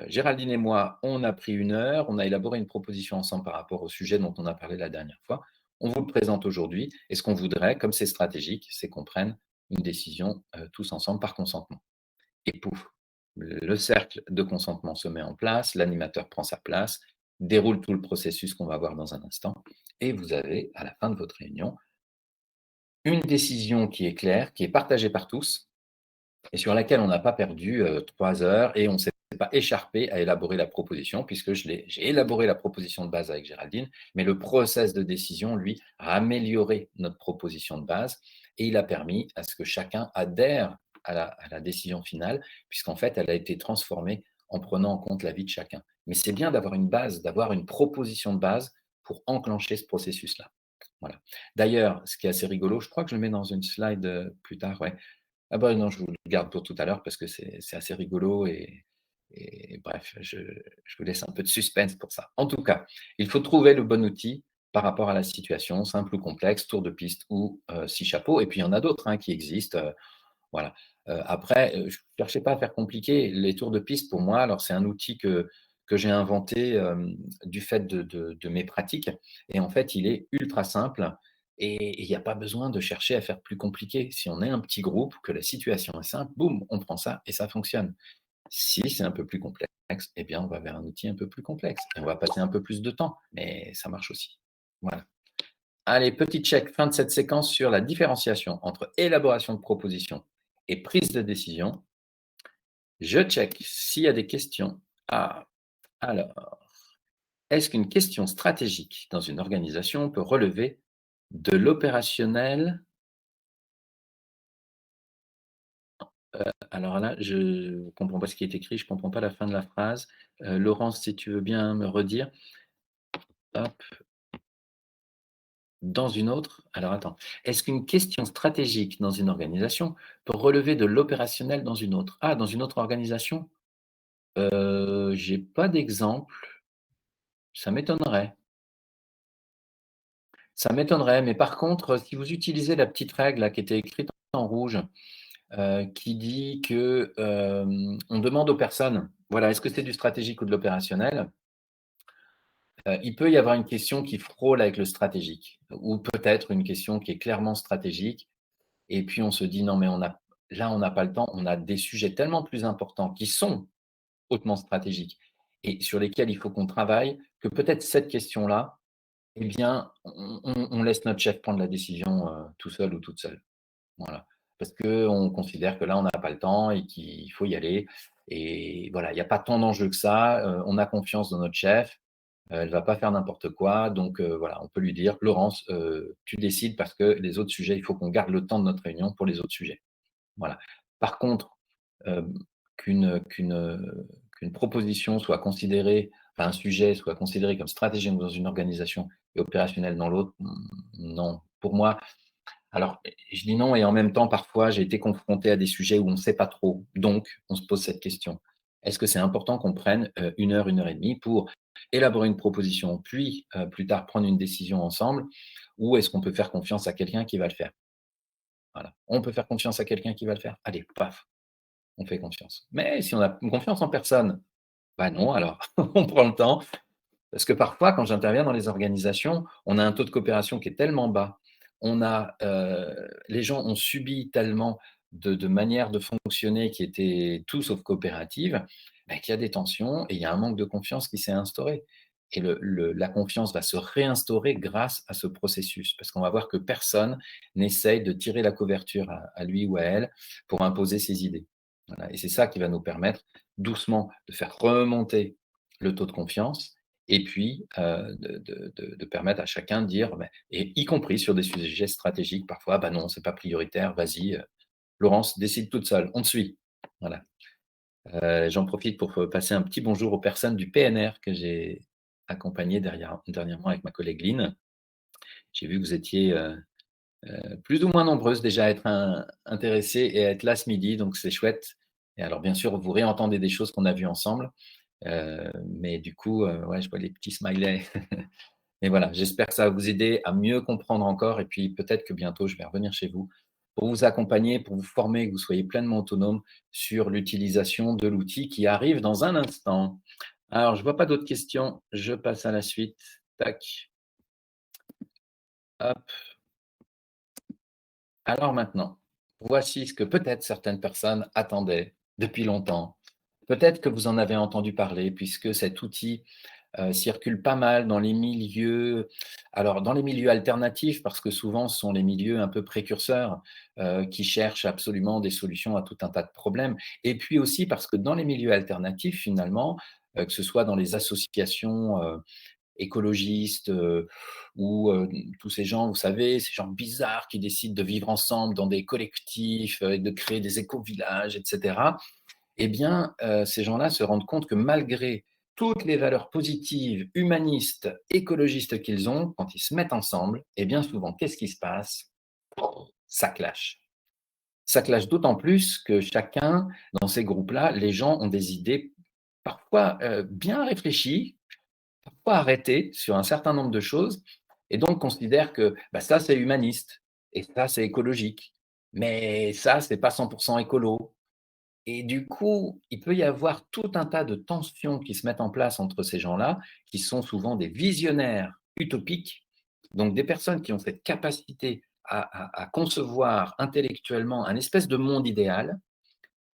Géraldine et moi, on a pris 1 heure, on a élaboré une proposition ensemble par rapport au sujet dont on a parlé la dernière fois. On vous le présente aujourd'hui et ce qu'on voudrait, comme c'est stratégique, c'est qu'on prenne une décision tous ensemble par consentement. Et pouf, le cercle de consentement se met en place, l'animateur prend sa place, déroule tout le processus qu'on va voir dans un instant et vous avez, à la fin de votre réunion, une décision qui est claire, qui est partagée par tous et sur laquelle on n'a pas perdu 3 heures et on ne s'est pas écharpé à élaborer la proposition, puisque j'ai élaboré la proposition de base avec Géraldine, mais le process de décision, lui, a amélioré notre proposition de base et il a permis à ce que chacun adhère à la décision finale, puisqu'en fait, elle a été transformée en prenant en compte l'avis de chacun. Mais c'est bien d'avoir une base, d'avoir une proposition de base pour enclencher ce processus-là. Voilà. D'ailleurs, ce qui est assez rigolo, je crois que je le mets dans une slide plus tard, ouais. Ah bah non, je vous le garde pour tout à l'heure parce que c'est assez rigolo et bref, je vous laisse un peu de suspense pour ça. En tout cas, il faut trouver le bon outil par rapport à la situation, simple ou complexe, tour de piste ou 6 chapeaux. Et puis il y en a d'autres qui existent. Voilà. Après, je ne cherchais pas à faire compliqué. Les tours de piste, pour moi, alors c'est un outil que j'ai inventé du fait de mes pratiques. Et en fait, il est ultra simple et il n'y a pas besoin de chercher à faire plus compliqué. Si on est un petit groupe, que la situation est simple, boum, on prend ça et ça fonctionne. Si c'est un peu plus complexe, eh bien, on va vers un outil un peu plus complexe et on va passer un peu plus de temps, mais ça marche aussi. Voilà. Allez, petit check, fin de cette séquence sur la différenciation entre élaboration de propositions et prise de décision. Je check s'il y a des questions. Ah, alors, Est-ce qu'une question stratégique dans une organisation peut relever de l'opérationnel? Alors là, je ne comprends pas ce qui est écrit, je ne comprends pas la fin de la phrase. Laurence, si tu veux bien me redire. Hop, dans une autre alors attends. Est-ce qu'une question stratégique dans une organisation peut relever de l'opérationnel dans une autre? Ah, dans une autre organisation? J'ai pas d'exemple, ça m'étonnerait. Ça m'étonnerait, mais par contre, si vous utilisez la petite règle là qui était écrite en rouge, qui dit que, on demande aux personnes, voilà: «Est-ce que c'est du stratégique ou de l'opérationnel?» Il peut y avoir une question qui frôle avec le stratégique ou peut-être une question qui est clairement stratégique et puis on se dit: «Non mais on n'a pas le temps, on a des sujets tellement plus importants qui sont hautement stratégiques et sur lesquels il faut qu'on travaille que peut-être cette question-là, eh bien, on laisse notre chef prendre la décision, tout seul ou toute seule». Voilà. Parce qu'on considère que là, on n'a pas le temps et qu'il faut y aller et voilà, il y a pas tant d'enjeux que ça, on a confiance dans notre chef, elle va pas faire n'importe quoi donc voilà, on peut lui dire: «Laurence, tu décides parce que les autres sujets, il faut qu'on garde le temps de notre réunion pour les autres sujets». Voilà. Par contre, hem, qu'une proposition soit considérée enfin un sujet soit considéré comme stratégique dans une organisation et opérationnel dans l'autre, non. Pour moi, alors, je dis non et en même temps, parfois, j'ai été confronté à des sujets où on ne sait pas trop. Donc, on se pose cette question. Est-ce que c'est important qu'on prenne 1 heure et demie pour élaborer une proposition, puis plus tard prendre une décision ensemble, ou est-ce qu'on peut faire confiance à quelqu'un qui va le faire? Voilà. On peut faire confiance à quelqu'un qui va le faire? Allez, paf, on fait confiance. Mais si on a confiance en personne, bah non, alors on prend le temps parce que parfois, quand j'interviens dans les organisations, on a un taux de coopération qui est tellement bas. Les gens ont subi tellement de manières de fonctionner qui étaient tout sauf coopératives, bah, qu'il y a des tensions et il y a un manque de confiance qui s'est instauré. Et la confiance va se réinstaurer grâce à ce processus, parce qu'on va voir que personne n'essaye de tirer la couverture à lui ou à elle pour imposer ses idées. Voilà. Et c'est ça qui va nous permettre doucement de faire remonter le taux de confiance et puis, de permettre à chacun de dire, bah et y compris sur des sujets stratégiques parfois: «Bah non, c'est pas prioritaire, vas-y, Laurence, décide toute seule, on te suit». Voilà. J'en profite pour, passer un petit bonjour aux personnes du PNR que j'ai accompagnées dernièrement avec ma collègue Lynn. J'ai vu que vous étiez, plus ou moins nombreuses déjà à être intéressées et à être là ce midi, donc c'est chouette et alors bien sûr, vous réentendez des choses qu'on a vues ensemble, mais du coup, ouais, je vois les petits smileys. Et voilà, j'espère que ça va vous aider à mieux comprendre encore et puis peut-être que bientôt je vais revenir chez vous pour vous accompagner, pour vous former, que vous soyez pleinement autonome sur l'utilisation de l'outil qui arrive dans un instant. Alors, je vois pas d'autres questions, je passe à la suite. Tac, hop. Alors maintenant, voici ce que peut-être certaines personnes attendaient depuis longtemps. Peut-être que vous en avez entendu parler puisque cet outil circule pas mal dans les milieux alors dans les milieux alternatifs parce que souvent ce sont les milieux un peu précurseurs, qui cherchent absolument des solutions à tout un tas de problèmes et puis aussi parce que dans les milieux alternatifs finalement, que ce soit dans les associations, écologistes, ou tous ces gens, vous savez, ces gens bizarres qui décident de vivre ensemble dans des collectifs, et de créer des éco-villages et cetera. Eh bien, ces gens-là se rendent compte que malgré toutes les valeurs positives, humanistes, écologistes qu'ils ont, quand ils se mettent ensemble, eh bien souvent, qu'est-ce qui se passe? Ça clash. Ça clash d'autant plus que chacun, dans ces groupes-là, les gens ont des idées parfois, bien réfléchies, parfois arrêtées sur un certain nombre de choses et donc considèrent que, bah, ça c'est humaniste et ça c'est écologique, mais ça c'est pas 100 écolo. Et du coup, il peut y avoir tout un tas de tensions qui se mettent en place entre ces gens-là, qui sont souvent des visionnaires utopiques, donc des personnes qui ont cette capacité à concevoir intellectuellement un espèce de monde idéal,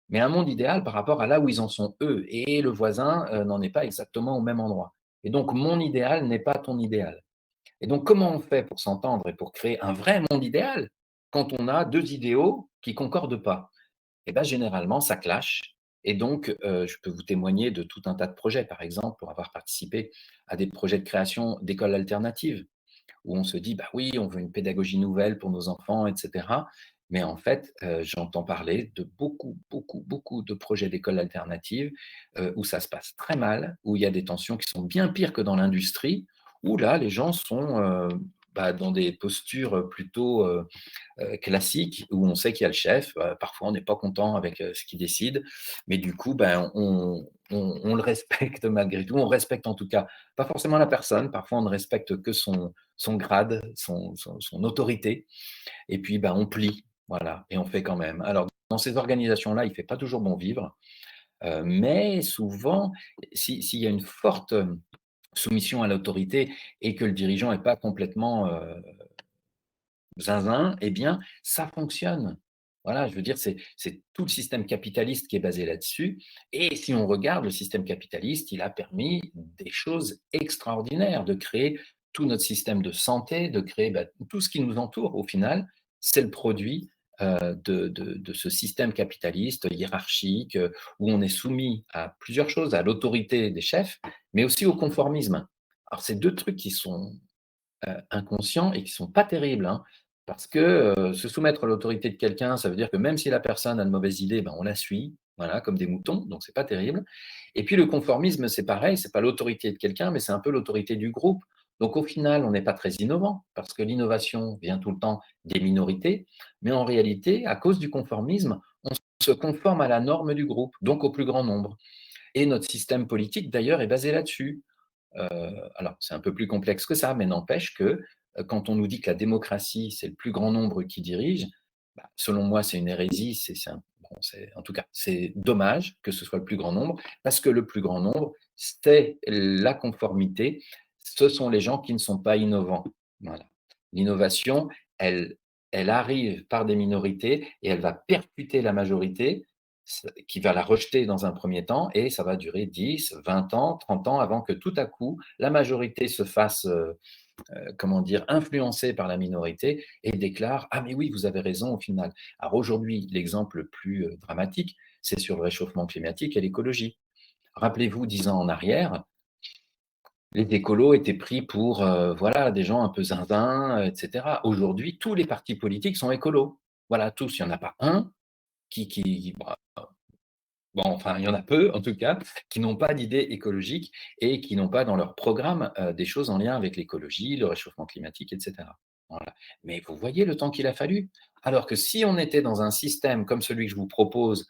mais un monde idéal par rapport à là où ils en sont eux et le voisin, n'en est pas exactement au même endroit. Et donc mon idéal n'est pas ton idéal. Et donc comment on fait pour s'entendre et pour créer un vrai monde idéal quand on a 2 idéaux qui concordent pas? Et ben généralement ça clash Et donc, je peux vous témoigner de tout un tas de projets, par exemple, pour avoir participé à des projets de création d'écoles alternatives, où on se dit: «Bah oui, on veut une pédagogie nouvelle pour nos enfants» et cetera. Mais en fait, j'entends parler de beaucoup, beaucoup, beaucoup de projets d'écoles alternatives, où ça se passe très mal, où il y a des tensions qui sont bien pires que dans l'industrie, où là, les gens sont, bah, dans des postures, plutôt, classiques, où on sait qu'il y a le chef. Parfois, on n'est pas content avec, ce qu'il décide, mais du coup, ben, on le respecte malgré tout. On respecte en tout cas, pas forcément la personne, parfois on ne respecte que son grade, son autorité et puis, ben, on plie, voilà et on fait quand même. Alors dans ces organisations-là, il ne fait pas toujours bon vivre, mais souvent, s'il y a une forte, soumission à l'autorité et que le dirigeant n'est pas complètement, zinzin, eh bien, ça fonctionne. Voilà, je veux dire, c'est tout le système capitaliste qui est basé là-dessus. Et si on regarde le système capitaliste, il a permis des choses extraordinaires, de créer tout notre système de santé, de créer bah, tout ce qui nous entoure au final, c'est le produit de ce système capitaliste hiérarchique où on est soumis à plusieurs choses, à l'autorité des chefs, mais aussi au conformisme. Alors, c'est deux trucs qui sont inconscients et qui sont pas terribles, hein, parce que, se soumettre à l'autorité de quelqu'un, ça veut dire que même si la personne a de mauvaises idées, ben, on la suit, voilà, comme des moutons, donc c'est pas terrible. Et puis le conformisme, c'est pareil, c'est pas l'autorité de quelqu'un, mais c'est un peu l'autorité du groupe. Donc au final, on n'est pas très innovant, parce que l'innovation vient tout le temps des minorités, mais en réalité, à cause du conformisme, on se conforme à la norme du groupe, donc au plus grand nombre. Et notre système politique, d'ailleurs, est basé là-dessus. Alors, c'est un peu plus complexe que ça, mais n'empêche que quand on nous dit que la démocratie, c'est le plus grand nombre qui dirige, bah, selon moi, c'est une hérésie. Bon, en tout cas, c'est dommage que ce soit le plus grand nombre, parce que le plus grand nombre, c'est la conformité. Ce sont les gens qui ne sont pas innovants. Voilà. L'innovation, elle, elle arrive par des minorités et elle va percuter la majorité qui va la rejeter dans un premier temps et ça va durer 10, 20 ans, 30 ans avant que tout à coup, la majorité se fasse, comment dire, influencée par la minorité et déclare: «Ah mais oui, vous avez raison au final». Alors aujourd'hui, l'exemple le plus, dramatique, c'est sur le réchauffement climatique et l'écologie. Rappelez-vous 10 ans en arrière, les écolos étaient pris pour, voilà, des gens un peu zinzin, et cetera. Aujourd'hui, tous les partis politiques sont écolos. Voilà, tous, il n'y en a pas un qui bah, bon, enfin, il y en a peu, en tout cas, qui n'ont pas d'idée écologique et qui n'ont pas dans leur programme, des choses en lien avec l'écologie, le réchauffement climatique et cetera. Voilà. Mais vous voyez le temps qu'il a fallu? Alors que si on était dans un système comme celui que je vous propose,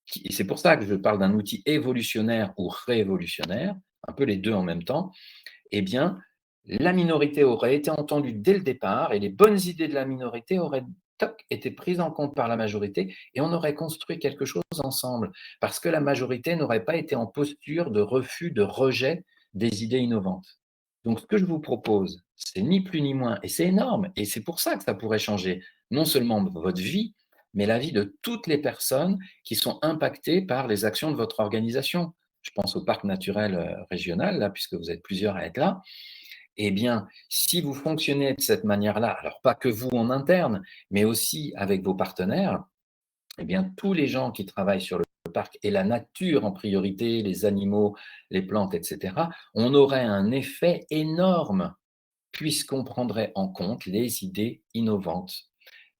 qui et c'est pour ça que je parle d'un outil évolutionnaire ou révolutionnaire, un peu les 2 en même temps, eh bien, la minorité aurait été entendue dès le départ et les bonnes idées de la minorité auraient toc, été prises en compte par la majorité et on aurait construit quelque chose ensemble. Parce que la majorité n'aurait pas été en posture de refus, de rejet des idées innovantes. Donc, ce que je vous propose, c'est ni plus ni moins, et c'est énorme, et c'est pour ça que ça pourrait changer non seulement votre vie, mais la vie de toutes les personnes qui sont impactées par les actions de votre organisation. Je pense au parc naturel régional, là, puisque vous êtes plusieurs à être là, eh bien, si vous fonctionnez de cette manière-là, alors pas que vous en interne, mais aussi avec vos partenaires, eh bien, tous les gens qui travaillent sur le parc et la nature en priorité, les animaux, les plantes, etc., on aurait un effet énorme puisqu'on prendrait en compte les idées innovantes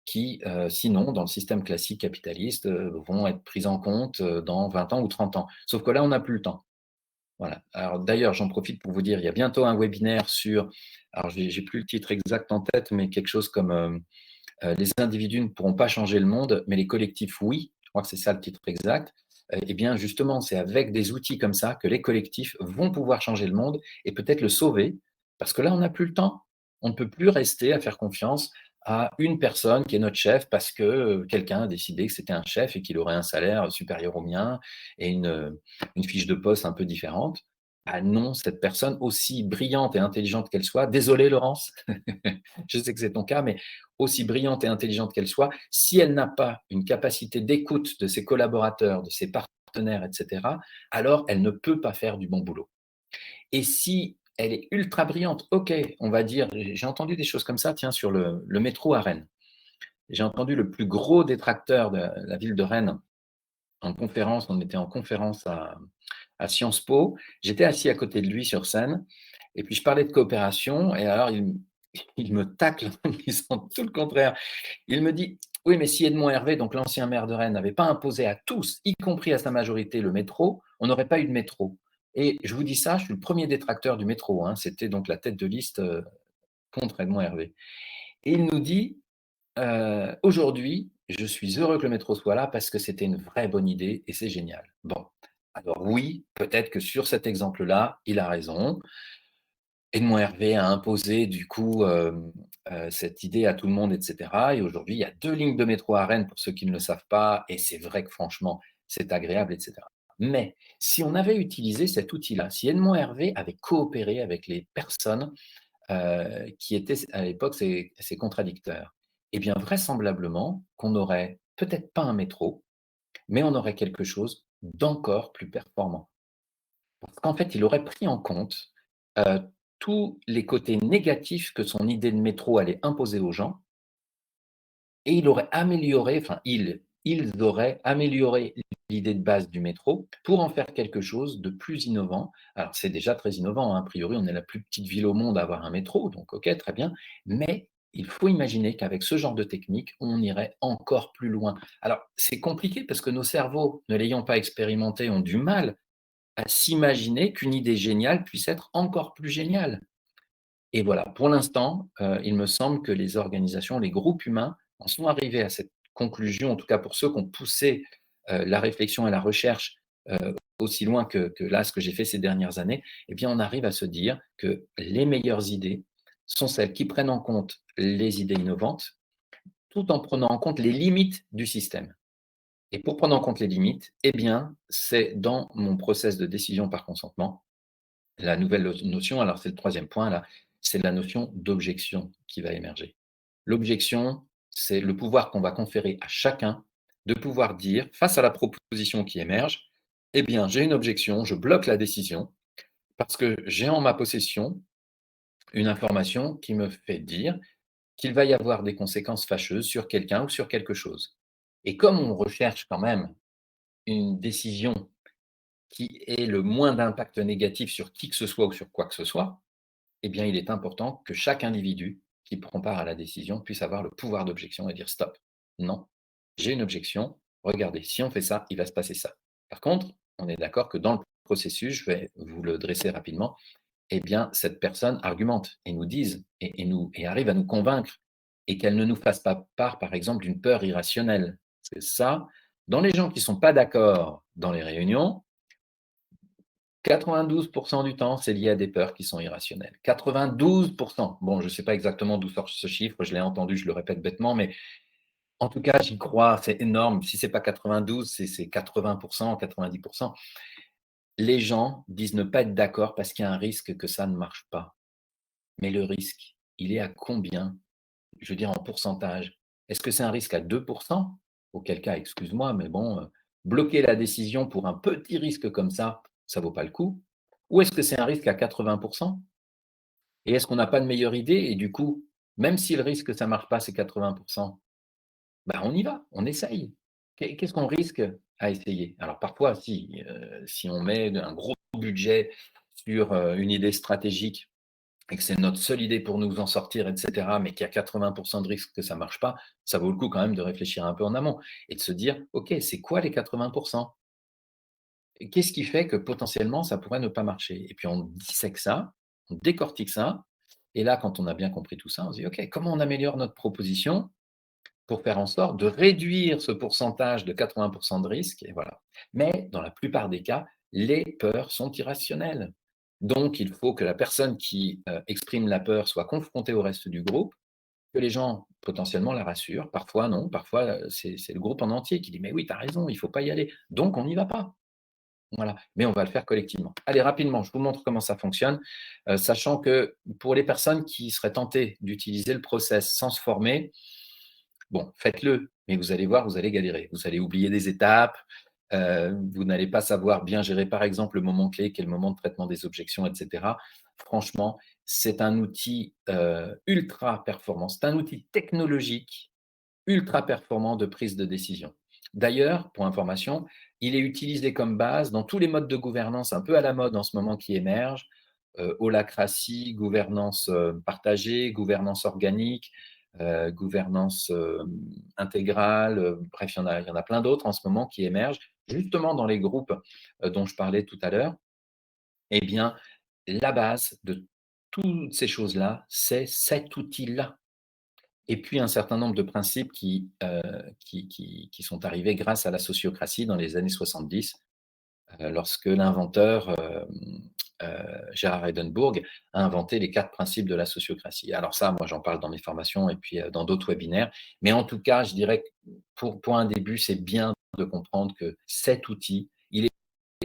qui, sinon, dans le système classique capitaliste, vont être prises en compte dans 20 ans ou 30 ans. Sauf que là, on n'a plus le temps. Voilà. Alors d'ailleurs, j'en profite pour vous dire, il y a bientôt un webinaire sur, alors j'ai plus le titre exact en tête, mais quelque chose comme les individus ne pourront pas changer le monde, mais les collectifs, oui. Je crois que c'est ça le titre exact. Eh bien, justement, c'est avec des outils comme ça que les collectifs vont pouvoir changer le monde et peut-être le sauver, parce que là, on n'a plus le temps. On ne peut plus rester à faire confiance à une personne qui est notre chef parce que quelqu'un a décidé que c'était un chef et qu'il aurait un salaire supérieur au mien et une fiche de poste un peu différente. Ah non, cette personne, aussi brillante et intelligente qu'elle soit, désolé Laurence, je sais que c'est ton cas, mais aussi brillante et intelligente qu'elle soit, si elle n'a pas une capacité d'écoute de ses collaborateurs, de ses partenaires, etc., alors elle ne peut pas faire du bon boulot. Et si elle est ultra brillante, ok, on va dire, j'ai entendu des choses comme ça, tiens, sur le métro à Rennes. J'ai entendu le plus gros détracteur de la ville de Rennes en conférence, on était en conférence à Sciences Po. J'étais assis à côté de lui sur scène et puis je parlais de coopération et alors il me tacle en me disant tout le contraire. Il me dit: «Oui, mais si Edmond Hervé, donc l'ancien maire de Rennes, n'avait pas imposé à tous, y compris à sa majorité, le métro, on n'aurait pas eu de métro». Et je vous dis ça, je suis le premier détracteur du métro, hein. C'était donc la tête de liste, contre Edmond Hervé. Et il nous dit: Aujourd'hui, je suis heureux que le métro soit là parce que c'était une vraie bonne idée et c'est génial». Bon, alors oui, peut-être que sur cet exemple-là, il a raison. Edmond Hervé a imposé du coup, cette idée à tout le monde et cetera et aujourd'hui, il y a 2 lignes de métro à Rennes pour ceux qui ne le savent pas et c'est vrai que franchement, c'est agréable et cetera. Mais si on avait utilisé cet outil-là, si Edmond Hervé avait coopéré avec les personnes, qui étaient à l'époque ses contradicteurs, eh bien vraisemblablement qu'on n'aurait peut-être pas un métro, mais on aurait quelque chose d'encore plus performant. Parce qu'en fait, il aurait pris en compte, heu, tous les côtés négatifs que son idée de métro allait imposer aux gens et il aurait amélioré, enfin ils auraient amélioré l'idée de base du métro pour en faire quelque chose de plus innovant. Alors c'est déjà très innovant, hein, a priori, on est la plus petite ville au monde à avoir un métro, donc OK, très bien, mais il faut imaginer qu'avec ce genre de technique, on irait encore plus loin. Alors c'est compliqué parce que nos cerveaux, ne l'ayant pas expérimenté, ont du mal à s'imaginer qu'une idée géniale puisse être encore plus géniale. Et voilà, pour l'instant, il me semble que les organisations, les groupes humains en sont arrivés à cette conclusion, en tout cas pour ceux qui ont poussé, la réflexion et la recherche, aussi loin que là, ce que j'ai fait ces dernières années. Eh bien, on arrive à se dire que les meilleures idées sont celles qui prennent en compte les idées innovantes, tout en prenant en compte les limites du système. Et pour prendre en compte les limites, eh bien, c'est dans mon process de décision par consentement. La nouvelle notion, alors c'est le troisième point là, c'est la notion d'objection qui va émerger. L'objection, c'est le pouvoir qu'on va conférer à chacun de pouvoir dire, face à la proposition qui émerge, eh bien, j'ai une objection, je bloque la décision parce que j'ai en ma possession une information qui me fait dire qu'il va y avoir des conséquences fâcheuses sur quelqu'un ou sur quelque chose. Et comme on recherche quand même une décision qui ait le moins d'impact négatif sur qui que ce soit ou sur quoi que ce soit, eh bien, il est important que chaque individu qui prend part à la décision puisse avoir le pouvoir d'objection et dire: «Stop, non, j'ai une objection, regardez, si on fait ça, il va se passer ça». Par contre, on est d'accord que dans le processus, je vais vous le dresser rapidement, eh bien, cette personne argumente et nous dise et arrive à nous convaincre et qu'elle ne nous fasse pas part, par exemple, d'une peur irrationnelle. C'est ça, dans les gens qui ne sont pas d'accord dans les réunions, 92 du temps, c'est lié à des peurs qui sont irrationnelles. 92. Bon, je ne sais pas exactement d'où sort ce chiffre, je l'ai entendu, je le répète bêtement, mais en tout cas, j'y crois, c'est énorme. Si c'est pas 92, c'est 80, 90. Les gens disent ne pas être d'accord parce qu'il y a un risque que ça ne marche pas. Mais le risque, il est à combien? Je veux dire en pourcentage. Est-ce que c'est un risque à 2? Auquel cas, excuse-moi, mais bon, bloquer la décision pour un petit risque comme ça vaut pas le coup. Ou est-ce que c'est un risque à 80? Et est-ce qu'on n'a pas de meilleure idée? Et du coup, même si le risque que ça marche pas, c'est 80, bah, on y va, on essaye. Qu'est-ce qu'on risque à essayer? Alors parfois, si on met un gros budget sur, une idée stratégique et que c'est notre seule idée pour nous en sortir et cetera, mais qu'il y a 80 de risque que ça marche pas, ça vaut le coup quand même de réfléchir un peu en amont et de se dire: «OK, c'est quoi les 80? Et qu'est-ce qui fait que potentiellement ça pourrait ne pas marcher?» Et puis on dissèque ça, on décortique ça et là, quand on a bien compris tout ça, on se dit: «OK, comment on améliore notre proposition pour faire en sorte de réduire ce pourcentage de 80 de risque?» Et voilà. Mais dans la plupart des cas, les peurs sont irrationnelles. Donc il faut que la personne qui, exprime la peur soit confrontée au reste du groupe, que les gens potentiellement la rassurent. Parfois non, parfois, c'est le groupe en entier qui dit: «Mais oui, tu as raison, il ne faut pas y aller». Donc on n'y va pas. Voilà, mais on va le faire collectivement. Allez, rapidement, je vous montre comment ça fonctionne, sachant que pour les personnes qui seraient tentées d'utiliser le process sans se former, bon, faites-le, mais vous allez voir, vous allez galérer. Vous allez oublier des étapes, vous n'allez pas savoir bien gérer, par exemple, le moment clé, qui est le moment de traitement des objections et cetera. Franchement, c'est un outil, ultra performant. C'est un outil technologique ultra performant de prise de décision. D'ailleurs, pour information, il est utilisé comme base dans tous les modes de gouvernance un peu à la mode en ce moment qui émergent, holacratie, gouvernance partagée, gouvernance organique, gouvernance intégrale, bref, il y en a plein d'autres en ce moment qui émergent, justement dans les groupes dont je parlais tout à l'heure. Eh bien, la base de toutes ces choses-là, c'est cet outil-là. Et puis un certain nombre de principes qui sont arrivés grâce à la sociocratie dans les années 70, lorsque l'inventeur Gérard Heidenberg a inventé les 4 principes de la sociocratie. Alors ça, moi j'en parle dans mes formations et puis dans d'autres webinaires. Mais en tout cas, je dirais que pour un début, c'est bien de comprendre que cet outil, il est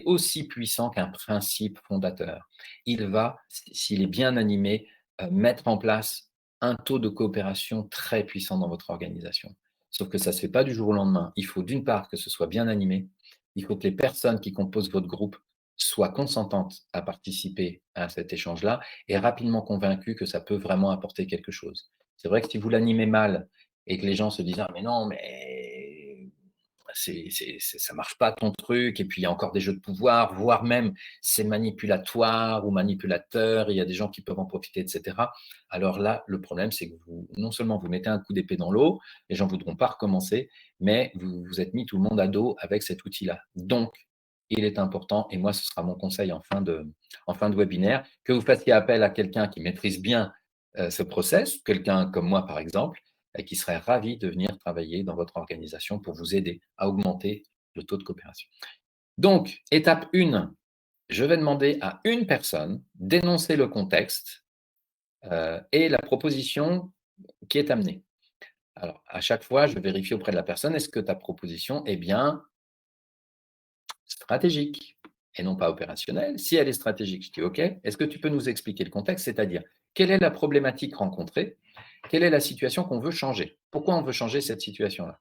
aussi puissant qu'un principe fondateur. Il va, s'il est bien animé, mettre en place un taux de coopération très puissant dans votre organisation. Sauf que ça ne se fait pas du jour au lendemain. Il faut d'une part que ce soit bien animé, il faut que les personnes qui composent votre groupe soient consentantes à participer à cet échange-là et rapidement convaincues que ça peut vraiment apporter quelque chose. C'est vrai que si vous l'animez mal et que les gens se disent « Ah mais non, mais ça marche pas ton truc, et puis il y a encore des jeux de pouvoir, voire même c'est manipulatoire ou manipulateur, il y a des gens qui peuvent en profiter, etc. » Alors là, le problème, c'est que non seulement vous mettez un coup d'épée dans l'eau, les gens ne voudront pas recommencer, mais vous vous êtes mis tout le monde à dos avec cet outil-là. Donc, il est important, et moi, ce sera mon conseil en fin de webinaire, que vous fassiez appel à quelqu'un qui maîtrise bien ce process, quelqu'un comme moi, par exemple, et qui serait ravi de venir travailler dans votre organisation pour vous aider à augmenter le taux de coopération. Donc, étape 1, je vais demander à une personne d'énoncer le contexte et la proposition qui est amenée. Alors, à chaque fois, je vérifie auprès de la personne, est-ce que ta proposition est bien stratégique et non pas opérationnelle? Si elle est stratégique, je dis OK. Est-ce que tu peux nous expliquer le contexte? C'est-à-dire, quelle est la problématique rencontrée? Quelle est la situation qu'on veut changer? Pourquoi on veut changer cette situation-là?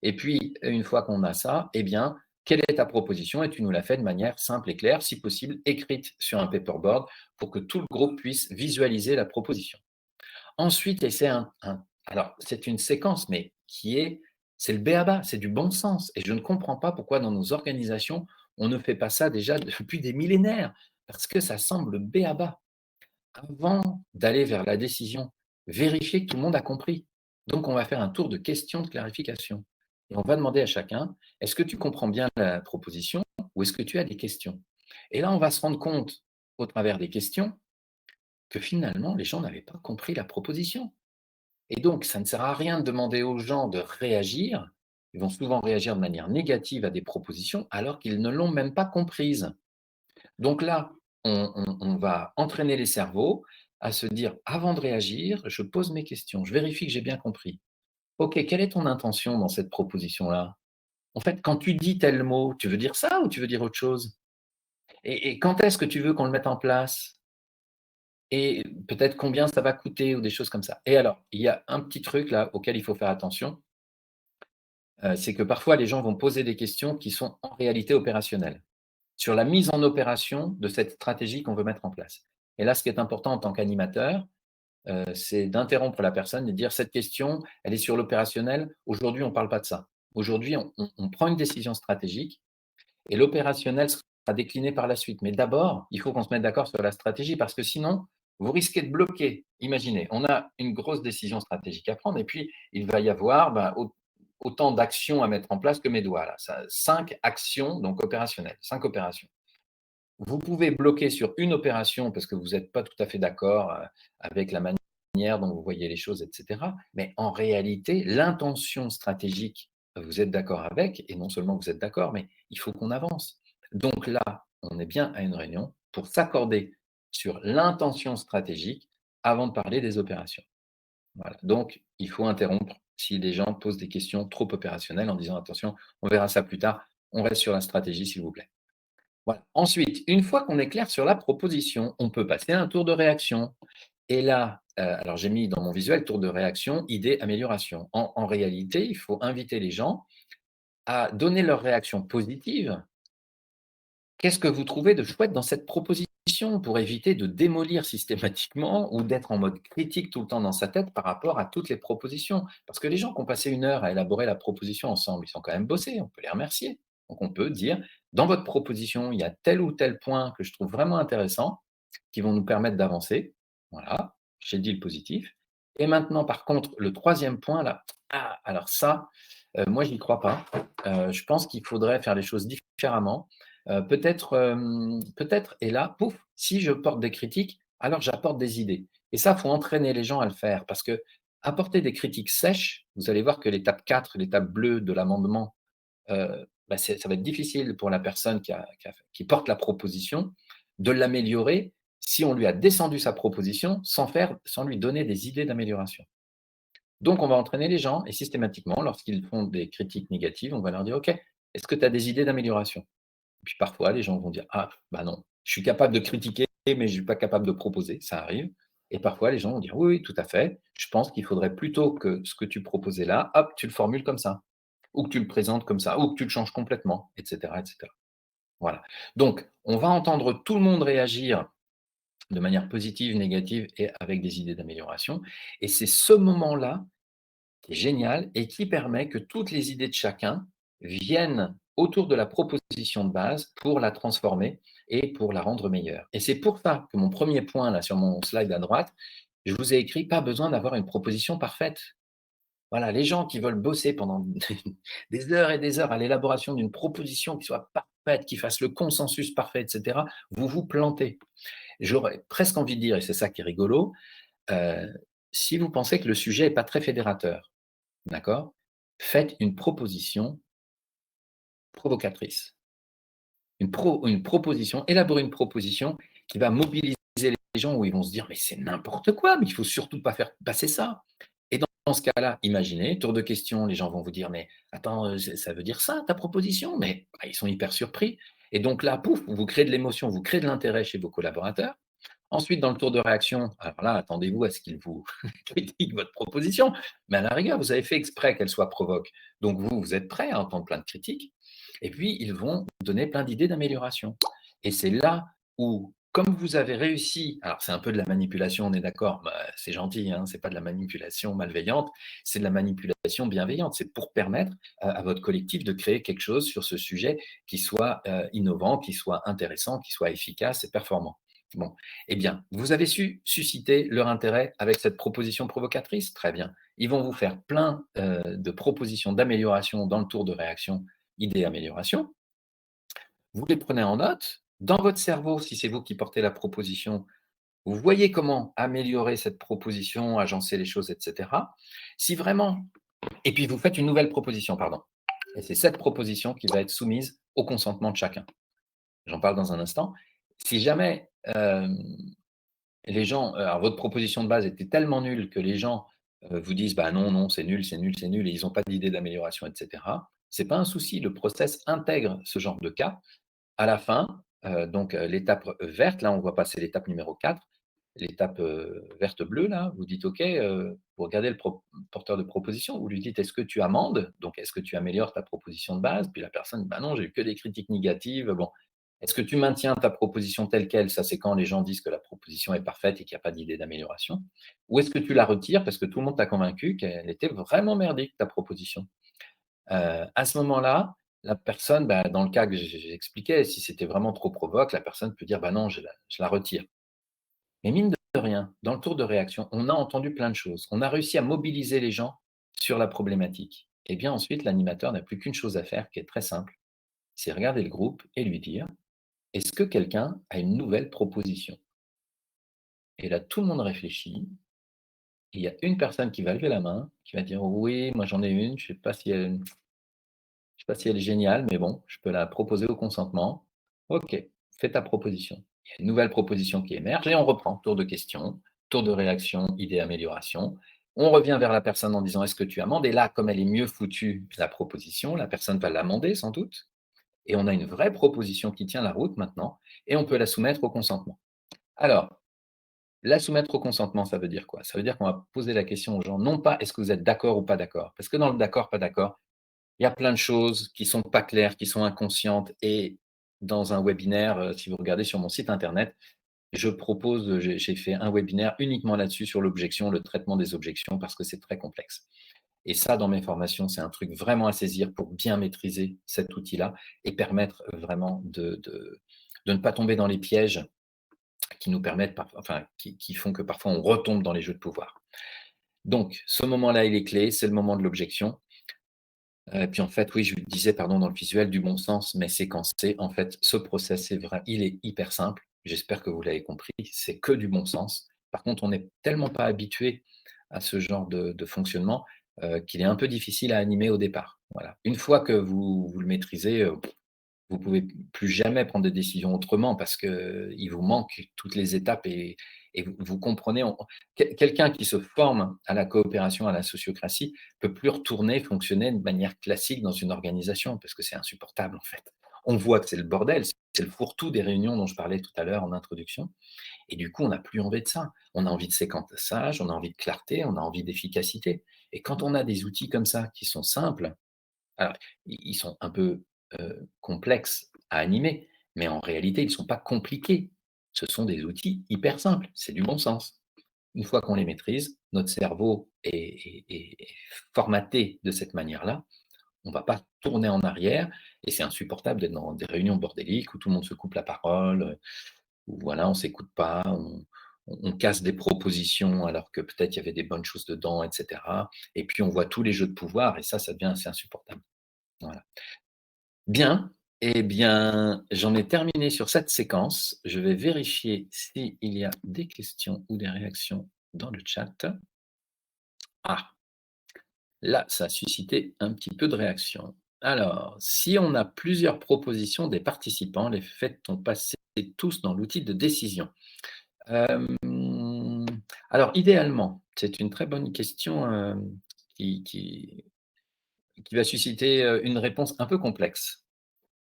Et puis, une fois qu'on a ça, eh bien, quelle est ta proposition? Et tu nous la fais de manière simple et claire, si possible, écrite sur un paperboard pour que tout le groupe puisse visualiser la proposition. Ensuite, et alors, c'est une séquence, mais c'est le b.a.-ba, c'est du bon sens. Et je ne comprends pas pourquoi dans nos organisations, on ne fait pas ça déjà depuis des millénaires, parce que ça semble b.a.-ba. Avant d'aller vers la décision, vérifier que tout le monde a compris. Donc, on va faire un tour de questions de clarification. Et on va demander à chacun, est-ce que tu comprends bien la proposition ou est-ce que tu as des questions? Et là, on va se rendre compte, au travers des questions, que finalement, les gens n'avaient pas compris la proposition. Et donc, ça ne sert à rien de demander aux gens de réagir. Ils vont souvent réagir de manière négative à des propositions alors qu'ils ne l'ont même pas comprise. Donc là, on va entraîner les cerveaux à se dire, avant de réagir, je pose mes questions, je vérifie que j'ai bien compris. OK, quelle est ton intention dans cette proposition-là? En fait, quand tu dis tel mot, tu veux dire ça ou tu veux dire autre chose? Et quand est-ce que tu veux qu'on le mette en place? Et peut-être combien ça va coûter ou des choses comme ça. Et alors, il y a un petit truc là auquel il faut faire attention, c'est que parfois les gens vont poser des questions qui sont en réalité opérationnelles, sur la mise en opération de cette stratégie qu'on veut mettre en place. Et là, ce qui est important en tant qu'animateur, c'est d'interrompre la personne et de dire: «Cette question, elle est sur l'opérationnel. Aujourd'hui, on ne parle pas de ça. Aujourd'hui, on prend une décision stratégique et l'opérationnel sera décliné par la suite. Mais d'abord, il faut qu'on se mette d'accord sur la stratégie parce que sinon, vous risquez de bloquer». Imaginez, on a une grosse décision stratégique à prendre et puis il va y avoir autant d'actions à mettre en place que mes doigts. Là. 5 actions, donc opérationnelles, 5 opérations. Vous pouvez bloquer sur une opération parce que vous n'êtes pas tout à fait d'accord avec la manière dont vous voyez les choses, etc. Mais en réalité, l'intention stratégique, vous êtes d'accord avec, et non seulement vous êtes d'accord, mais il faut qu'on avance. Donc là, on est bien à une réunion pour s'accorder sur l'intention stratégique avant de parler des opérations. Voilà. Donc, il faut interrompre si les gens posent des questions trop opérationnelles en disant attention, on verra ça plus tard, on reste sur la stratégie, s'il vous plaît. Voilà. Ensuite, une fois qu'on est clair sur la proposition, on peut passer à un tour de réaction. Et là, alors j'ai mis dans mon visuel tour de réaction, idée, amélioration. En réalité, il faut inviter les gens à donner leur réaction positive. Qu'est-ce que vous trouvez de chouette dans cette proposition? proposition pour éviter de démolir systématiquement ou d'être en mode critique tout le temps dans sa tête par rapport à toutes les propositions. Parce que les gens qui ont passé 1 heure à élaborer la proposition ensemble, ils sont quand même bossés, on peut les remercier. Donc on peut dire, dans votre proposition, il y a tel ou tel point que je trouve vraiment intéressant, qui vont nous permettre d'avancer. Voilà, j'ai dit le positif. Et maintenant, par contre, le troisième point, là, alors ça, moi, je n'y crois pas. Je pense qu'il faudrait faire les choses différemment. Peut-être, et là, pouf, si je porte des critiques, alors j'apporte des idées. Et ça, il faut entraîner les gens à le faire, parce que apporter des critiques sèches, vous allez voir que l'étape 4, l'étape bleue de l'amendement, ça va être difficile pour la personne qui porte la proposition de l'améliorer si on lui a descendu sa proposition sans lui donner des idées d'amélioration. Donc, on va entraîner les gens et systématiquement, lorsqu'ils font des critiques négatives, on va leur dire: «OK, est-ce que tu as des idées d'amélioration?» Puis parfois, les gens vont dire: «Ah, bah non, je suis capable de critiquer, mais je ne suis pas capable de proposer», ça arrive. Et parfois, les gens vont dire: «Oui, oui, tout à fait, je pense qu'il faudrait plutôt que ce que tu proposais là, hop, tu le formules comme ça, ou que tu le présentes comme ça, ou que tu le changes complètement», et cetera, et cetera. Voilà. Donc, on va entendre tout le monde réagir de manière positive, négative et avec des idées d'amélioration. Et c'est ce moment-là qui est génial et qui permet que toutes les idées de chacun viennent autour de la proposition de base pour la transformer et pour la rendre meilleure. Et c'est pour ça que mon premier point, là, sur mon slide à droite, je vous ai écrit: pas besoin d'avoir une proposition parfaite. Voilà, les gens qui veulent bosser pendant des heures et des heures à l'élaboration d'une proposition qui soit parfaite, qui fasse le consensus parfait, et cetera, vous vous plantez. J'aurais presque envie de dire, et c'est ça qui est rigolo, heu, si vous pensez que le sujet est pas très fédérateur, d'accord? Faites une proposition provocatrice. Une proposition, élaborez une proposition qui va mobiliser les gens où ils vont se dire: «Mais c'est n'importe quoi, mais il faut surtout pas faire passer ça». Et dans ce cas-là, imaginez, tour de questions, les gens vont vous dire: «Mais attends, ça veut dire ça ta proposition?» Mais bah, ils sont hyper surpris et donc là, pouf, vous créez de l'émotion, vous créez de l'intérêt chez vos collaborateurs. Ensuite, dans le tour de réaction, alors là, attendez-vous à ce qu'ils vous critiquent votre proposition, mais à la rigueur, vous avez fait exprès qu'elle soit provoque. Donc vous êtes prêt à entendre plein de critiques. Et puis, ils vont vous donner plein d'idées d'amélioration. Et c'est là où, comme vous avez réussi, alors c'est un peu de la manipulation, on est d'accord, bah, c'est gentil, hein, c'est pas de la manipulation malveillante, c'est de la manipulation bienveillante. C'est pour permettre à votre collectif de créer quelque chose sur ce sujet qui soit innovant, qui soit intéressant, qui soit efficace et performant. Bon, eh bien, vous avez su susciter leur intérêt avec cette proposition provocatrice? Très bien. Ils vont vous faire plein de propositions d'amélioration dans le tour de réaction, idée amélioration. Vous les prenez en note. Dans votre cerveau, si c'est vous qui portez la proposition, vous voyez comment améliorer cette proposition, agencer les choses, etc. Si vraiment, et puis vous faites une nouvelle proposition, pardon. Et c'est cette proposition qui va être soumise au consentement de chacun. J'en parle dans un instant. Si jamais les gens, alors votre proposition de base était tellement nulle que les gens vous disent: «Bah non, non, c'est nul, c'est nul, c'est nul» et ils n'ont pas d'idée d'amélioration, et cetera. C'est pas un souci, le process intègre ce genre de cas. À la fin, l'étape verte, là, on voit passer l'étape numéro 4, l'étape verte bleue, là, vous dites: «OK», vous regardez le porteur de proposition, vous lui dites: «Est-ce que tu amendes? Donc est-ce que tu améliores ta proposition de base?» Puis la personne: «Bah non, j'ai eu que des critiques négatives». Bon, est-ce que tu maintiens ta proposition telle quelle? Ça, c'est quand les gens disent que la proposition est parfaite et qu'il n'y a pas d'idée d'amélioration. Ou est-ce que tu la retires parce que tout le monde t'a convaincu qu'elle était vraiment merdique, ta proposition? À ce moment-là, la personne, bah, dans le cas que j'expliquais, si c'était vraiment trop provoque, la personne peut dire: «Bah non, je la retire». Mais mine de rien, dans le tour de réaction, on a entendu plein de choses. On a réussi à mobiliser les gens sur la problématique. Et bien ensuite, l'animateur n'a plus qu'une chose à faire qui est très simple, c'est regarder le groupe et lui dire: «Est-ce que quelqu'un a une nouvelle proposition?» Et là, tout le monde réfléchit. Et il y a une personne qui va lever la main, qui va dire: «Oui, moi j'en ai une, je sais pas si elle est géniale, mais bon, je peux la proposer au consentement». OK, fais ta proposition. Il y a une nouvelle proposition qui émerge et on reprend. Tour de questions, tour de réaction, idée, amélioration. On revient vers la personne en disant: «Est-ce que tu amendes?» Et là, comme elle est mieux foutue, la proposition, la personne va l'amender sans doute et on a une vraie proposition qui tient la route maintenant et on peut la soumettre au consentement. Alors, la soumettre au consentement, ça veut dire quoi? Ça veut dire qu'on va poser la question aux gens, non pas: «Est-ce que vous êtes d'accord ou pas d'accord?» Parce que dans le d'accord, pas d'accord, il y a plein de choses qui sont pas claires, qui sont inconscientes et dans un webinaire, si vous regardez sur mon site internet, je propose, j'ai fait un webinaire uniquement là-dessus, sur l'objection, le traitement des objections, parce que c'est très complexe. Et ça, dans mes formations, c'est un truc vraiment à saisir pour bien maîtriser cet outil-là et permettre vraiment de ne pas tomber dans les pièges qui nous permettent, enfin, qui font que parfois on retombe dans les jeux de pouvoir. Donc, ce moment-là, il est clé, c'est le moment de l'objection. Puis en fait, oui, je disais, pardon, dans le visuel, du bon sens, mais séquencé. En fait, ce process, c'est vrai, il est hyper simple. J'espère que vous l'avez compris. C'est que du bon sens. Par contre, on n'est tellement pas habitué à ce genre de fonctionnement qu'il est un peu difficile à animer au départ. Voilà. Une fois que vous le maîtrisez, vous pouvez plus jamais prendre des décisions autrement parce qu'il vous manque toutes les étapes et vous comprenez. Quelqu'un qui se forme à la coopération, à la sociocratie, peut plus retourner fonctionner de manière classique dans une organisation parce que c'est insupportable en fait. On voit que c'est le bordel, c'est le fourre-tout des réunions dont je parlais tout à l'heure en introduction. Et du coup, on n'a plus envie de ça. On a envie de séquençage, on a envie de clarté, on a envie d'efficacité. Et quand on a des outils comme ça qui sont simples, alors, ils sont un peu complexes à animer, mais en réalité, ils ne sont pas compliqués. Ce sont des outils hyper simples, c'est du bon sens. Une fois qu'on les maîtrise, notre cerveau est formaté de cette manière-là, on ne va pas tourner en arrière et c'est insupportable d'être dans des réunions bordéliques où tout le monde se coupe la parole, où voilà, on ne s'écoute pas, on casse des propositions alors que peut-être il y avait des bonnes choses dedans, etc. Et puis on voit tous les jeux de pouvoir et ça devient assez insupportable. Voilà. Bien, eh bien, j'en ai terminé sur cette séquence. Je vais vérifier s'il y a des questions ou des réactions dans le chat. Ah, là, ça a suscité un petit peu de réaction. Alors, si on a plusieurs propositions des participants, les fait-on passer tous dans l'outil de décision? Alors, idéalement, c'est une très bonne question qui va susciter une réponse un peu complexe.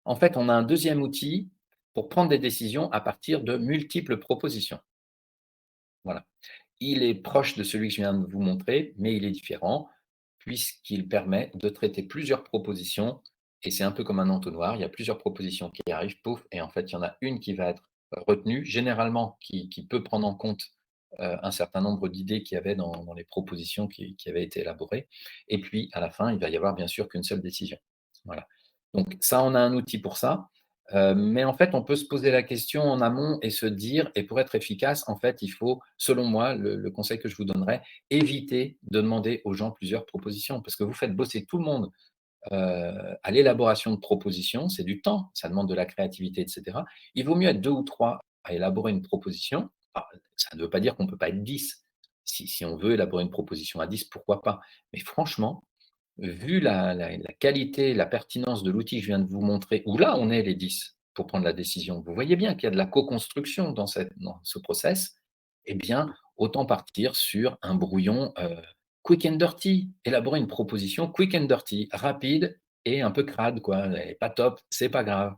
En fait, on a un deuxième outil pour prendre des décisions à partir de multiples propositions. Voilà. Il est proche de celui que je viens de vous montrer, mais il est différent puisqu'il permet de traiter plusieurs propositions et c'est un peu comme un entonnoir. Il y a plusieurs propositions qui arrivent, pouf, et en fait, il y en a une qui va être retenue, généralement qui peut prendre en compte un certain nombre d'idées qu'il y avait dans les propositions qui avaient été élaborées. Et puis, à la fin, il va y avoir bien sûr qu'une seule décision. Voilà. Donc ça, on a un outil pour ça. Mais en fait, on peut se poser la question en amont et se dire, et pour être efficace, en fait, il faut, selon moi, le conseil que je vous donnerais, éviter de demander aux gens plusieurs propositions, parce que vous faites bosser tout le monde à l'élaboration de propositions, c'est du temps, ça demande de la créativité, etc. Il vaut mieux être 2 ou 3 à élaborer une proposition. Alors, ça ne veut pas dire qu'on ne peut pas être 10. Si on veut élaborer une proposition à 10, pourquoi pas? Mais franchement, vu la qualité, la pertinence de l'outil que je viens de vous montrer, où là, on est les 10 pour prendre la décision, vous voyez bien qu'il y a de la co-construction dans ce process, eh bien, autant partir sur un brouillon quick and dirty, élaborer une proposition quick and dirty, rapide et un peu crade, quoi. Elle est pas top, c'est pas grave.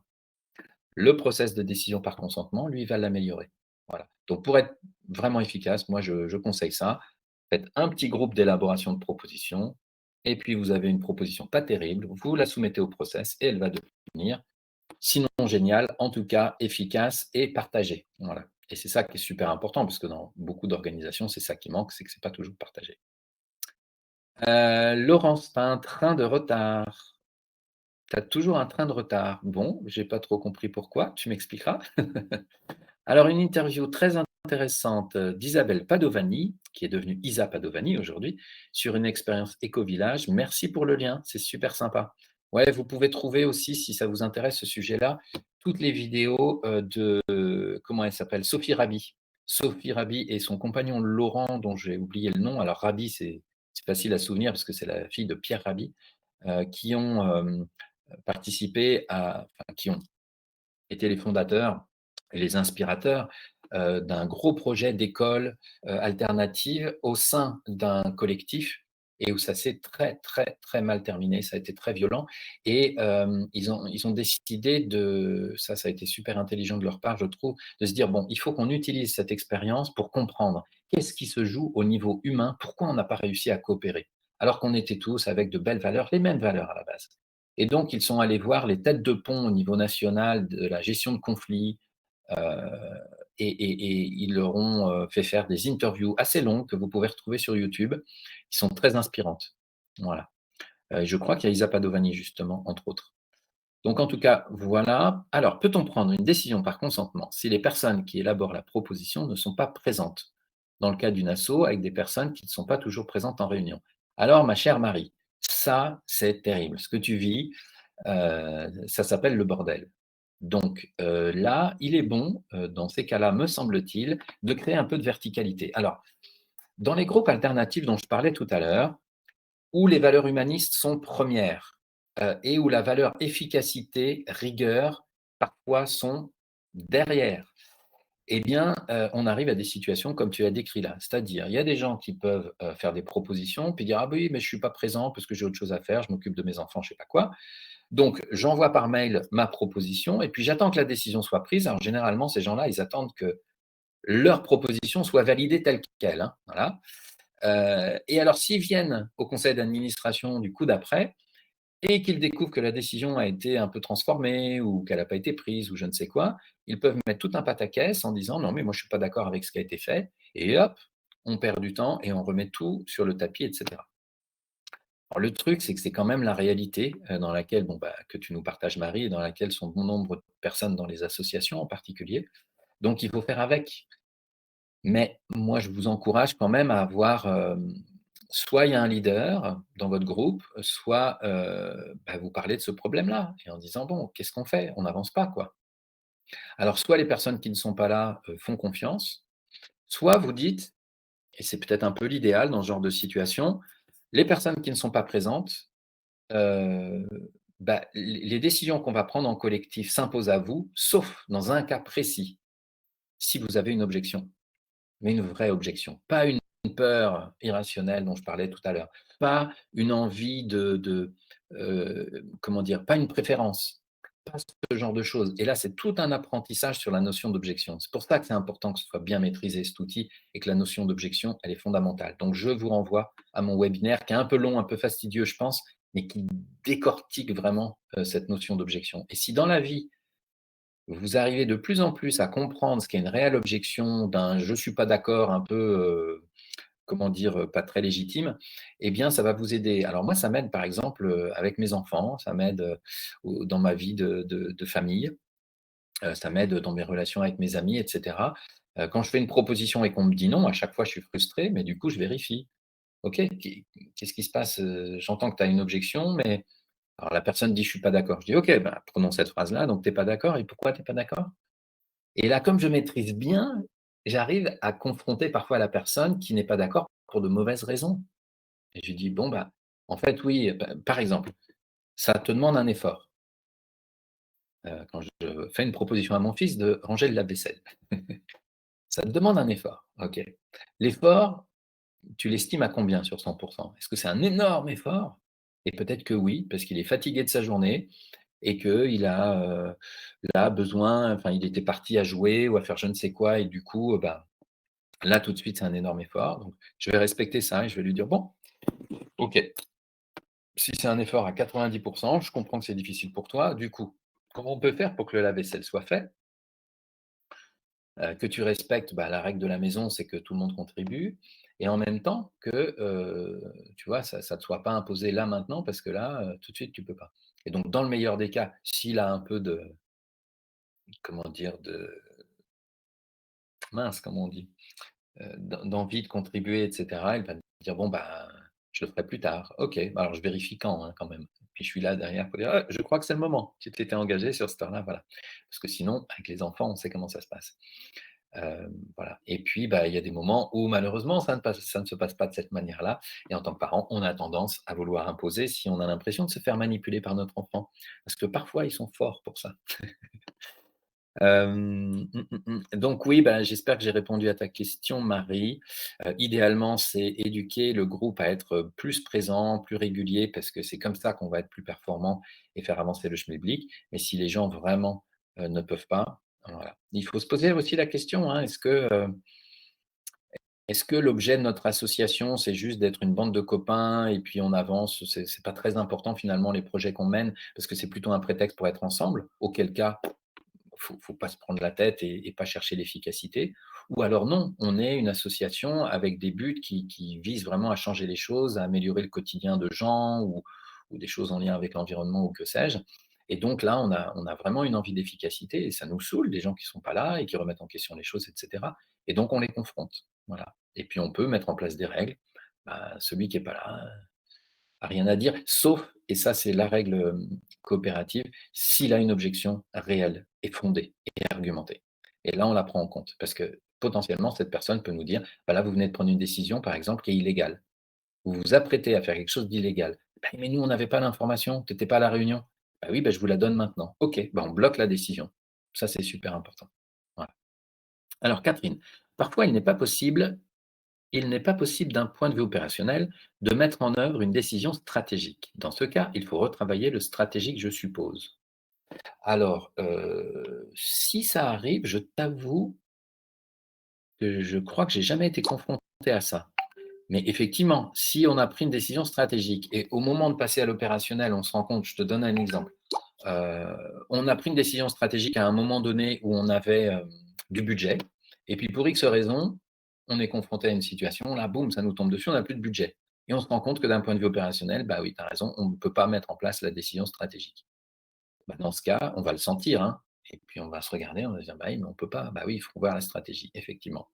Le process de décision par consentement, lui, va l'améliorer. Voilà. Donc, pour être vraiment efficace, moi, je conseille ça. Faites un petit groupe d'élaboration de propositions, et puis vous avez une proposition pas terrible, vous la soumettez au process et elle va devenir, sinon géniale, en tout cas efficace et partagée. Voilà. Et c'est ça qui est super important, parce que dans beaucoup d'organisations, c'est ça qui manque, c'est que ce n'est pas toujours partagé. Laurence, tu as un train de retard. Tu as toujours un train de retard. Bon, j'ai pas trop compris pourquoi, tu m'expliqueras. Alors, une interview très intéressante d'Isabelle Padovani, qui est devenue Isa Padovani aujourd'hui, sur une expérience éco-village. Merci pour le lien, c'est super sympa. Ouais, vous pouvez trouver aussi, si ça vous intéresse ce sujet-là, toutes les vidéos de, comment elle s'appelle, Sophie Rabi. Sophie Rabi et son compagnon Laurent, dont j'ai oublié le nom. Alors, Rabi, c'est facile à souvenir parce que c'est la fille de Pierre Rabi, qui ont participé enfin, qui ont été les fondateurs et les inspirateurs d'un gros projet d'école alternative au sein d'un collectif et où ça s'est très, très, très mal terminé. Ça a été très violent. Et ils ont décidé ça a été super intelligent de leur part, je trouve, de se dire, bon, il faut qu'on utilise cette expérience pour comprendre qu'est-ce qui se joue au niveau humain, pourquoi on n'a pas réussi à coopérer, alors qu'on était tous avec de belles valeurs, les mêmes valeurs à la base. Et donc, ils sont allés voir les têtes de pont au niveau national de la gestion de conflits, et ils leur ont fait faire des interviews assez longues que vous pouvez retrouver sur YouTube, qui sont très inspirantes. Voilà. Je crois qu'il y a Isa Padovani justement, entre autres. Donc en tout cas, voilà. Alors, peut-on prendre une décision par consentement si les personnes qui élaborent la proposition ne sont pas présentes? Dans le cas d'une asso, avec des personnes qui ne sont pas toujours présentes en réunion. Alors, ma chère Marie, ça, c'est terrible. Ce que tu vis, ça s'appelle le bordel. Donc là, il est bon, dans ces cas-là, me semble-t-il, de créer un peu de verticalité. Alors, dans les groupes alternatifs dont je parlais tout à l'heure, où les valeurs humanistes sont premières et où la valeur efficacité, rigueur, parfois sont derrière, eh bien, on arrive à des situations comme tu as décrit là. C'est-à-dire, il y a des gens qui peuvent faire des propositions, puis dire: «Ah oui, mais je ne suis pas présent parce que j'ai autre chose à faire, je m'occupe de mes enfants, je ne sais pas quoi». Donc, j'envoie par mail ma proposition et puis j'attends que la décision soit prise. Alors, généralement, ces gens-là, ils attendent que leur proposition soit validée telle qu'elle, hein, voilà. Et alors, s'ils viennent au conseil d'administration du coup d'après et qu'ils découvrent que la décision a été un peu transformée ou qu'elle n'a pas été prise ou je ne sais quoi, ils peuvent mettre tout un pataquès en disant: «Non, mais moi, je ne suis pas d'accord avec ce qui a été fait» et hop, on perd du temps et on remet tout sur le tapis, et cetera. Alors, le truc, c'est que c'est quand même la réalité dans laquelle, bon, bah, que tu nous partages, Marie, et dans laquelle sont bon nombre de personnes dans les associations en particulier. Donc, il faut faire avec. Mais moi, je vous encourage quand même à avoir, soit il y a un leader dans votre groupe, soit bah, vous parlez de ce problème-là et en disant: «Bon, qu'est-ce qu'on fait? On n'avance pas, quoi». Alors, soit les personnes qui ne sont pas là font confiance, soit vous dites, et c'est peut-être un peu l'idéal dans ce genre de situation, les personnes qui ne sont pas présentes, Heu, bah, les décisions qu'on va prendre en collectif s'imposent à vous, sauf dans un cas précis, si vous avez une objection, mais une vraie objection. Pas une peur irrationnelle dont je parlais tout à l'heure, pas une envie comment dire? Pas une préférence, pas ce genre de choses et là, c'est tout un apprentissage sur la notion d'objection. C'est pour ça que c'est important que ce soit bien maîtrisé cet outil et que la notion d'objection, elle est fondamentale. Donc je vous renvoie à mon webinaire qui est un peu long, un peu fastidieux, je pense, mais qui décortique vraiment, cette notion d'objection et si dans la vie, vous arrivez de plus en plus à comprendre ce qu'est une réelle objection d'un «je suis pas d'accord» un peu, comment dire? Pas très légitime, eh bien ça va vous aider. Alors moi, ça m'aide par exemple, avec mes enfants, ça m'aide, au dans ma vie de famille, ça m'aide dans mes relations avec mes amis et cetera. Quand je fais une proposition et qu'on me dit non, à chaque fois je suis frustré, mais du coup je vérifie. OK, qu'est-ce qui se passe? J'entends que tu as une objection, mais alors la personne dit: «Je suis pas d'accord». Je dis: «OK, bah, prenons cette phrase-là, donc tu es pas d'accord et pourquoi tu es pas d'accord?» Et là, comme je maîtrise bien, j'arrive à confronter parfois la personne qui n'est pas d'accord pour de mauvaises raisons. Et je lui dis: «Bon, bah, en fait, oui», par exemple, ça te demande un effort. Quand je fais une proposition à mon fils de ranger le lave-vaisselle. Ça te demande un effort, OK. L'effort, tu l'estimes à combien sur 100? Est-ce que c'est un énorme effort? Et peut-être que oui, parce qu'il est fatigué de sa journée et qu'il a, là, besoin enfin, il était parti à jouer ou à faire je ne sais quoi et du coup, bah, là, tout de suite, c'est un énorme effort. Donc, je vais respecter ça et je vais lui dire: «Bon, OK, si c'est un effort à 90, je comprends que c'est difficile pour toi. Du coup, comment on peut faire pour que le lave-vaisselle soit fait? Que tu respectes, bah, la règle de la maison, c'est que tout le monde contribue et en même temps que, tu vois, ça ne te soit pas imposé là, maintenant, parce que là, tout de suite, tu peux pas». Et donc, dans le meilleur des cas, s'il a un peu de comment dire? De mince, comment on dit? D'envie de contribuer et cetera, elle va me dire: «Bon, bah, je le ferai plus tard». OK, bah, alors je vérifie quand, hein, quand même. Puis je suis là derrière pour dire: «Ah, je crois que c'est le moment. Tu t'étais engagé sur cette heure-là», voilà. Parce que sinon, avec les enfants, on sait comment ça se passe. Voilà et puis, bah, il y a des moments où malheureusement ça ne se passe pas de cette manière-là et en tant que parent, on a tendance à vouloir imposer si on a l'impression de se faire manipuler par notre enfant. Parce que parfois, ils sont forts pour ça. Donc oui, bah, j'espère que j'ai répondu à ta question, Marie. Idéalement, c'est éduquer le groupe à être plus présent, plus régulier, parce que c'est comme ça qu'on va être plus performant et faire avancer le schmilblick. Mais si les gens vraiment, ne peuvent pas, voilà. Il faut se poser aussi la question, hein, est-ce que l'objet de notre association, c'est juste d'être une bande de copains et puis on avance, c'est pas très important finalement les projets qu'on mène, parce que c'est plutôt un prétexte pour être ensemble? Auquel cas faut pas se prendre la tête et pas chercher l'efficacité. Ou alors non, on est une association avec des buts qui visent vraiment à changer les choses, à améliorer le quotidien de gens ou des choses en lien avec l'environnement ou que sais-je. Et donc là, on a vraiment une envie d'efficacité et ça nous saoule, des gens qui sont pas là et qui remettent en question les choses, et cetera. Et donc on les confronte, voilà. Et puis on peut mettre en place des règles. Bah, celui qui est pas là a rien à dire, sauf, et ça c'est la règle coopérative, s'il a une objection réelle et fondée et argumentée. Et là, on la prend en compte parce que potentiellement, cette personne peut nous dire, bah là, vous venez de prendre une décision, par exemple, qui est illégale. Vous vous apprêtez à faire quelque chose d'illégal. Bah, mais nous, on n'avait pas l'information, tu n'étais pas à la réunion. Bah oui, bah, je vous la donne maintenant. OK, bah, on bloque la décision. Ça, c'est super important. Voilà. Alors, Catherine, parfois, il n'est pas possible d'un point de vue opérationnel de mettre en œuvre une décision stratégique. Dans ce cas, il faut retravailler le stratégique, je suppose. Alors, si ça arrive, je t'avoue que je crois que j'ai jamais été confronté à ça. Mais effectivement, si on a pris une décision stratégique et au moment de passer à l'opérationnel, on se rend compte, je te donne un exemple, on a pris une décision stratégique à un moment donné où on avait du budget, et puis pour X raisons, on est confronté à une situation, là, boum, ça nous tombe dessus, on n'a plus de budget. Et on se rend compte que d'un point de vue opérationnel, bah oui, tu as raison, on ne peut pas mettre en place la décision stratégique. Bah, dans ce cas, on va le sentir, hein, et puis on va se regarder, on va se dire, bah oui, mais on ne peut pas, bah oui, il faut voir la stratégie, effectivement.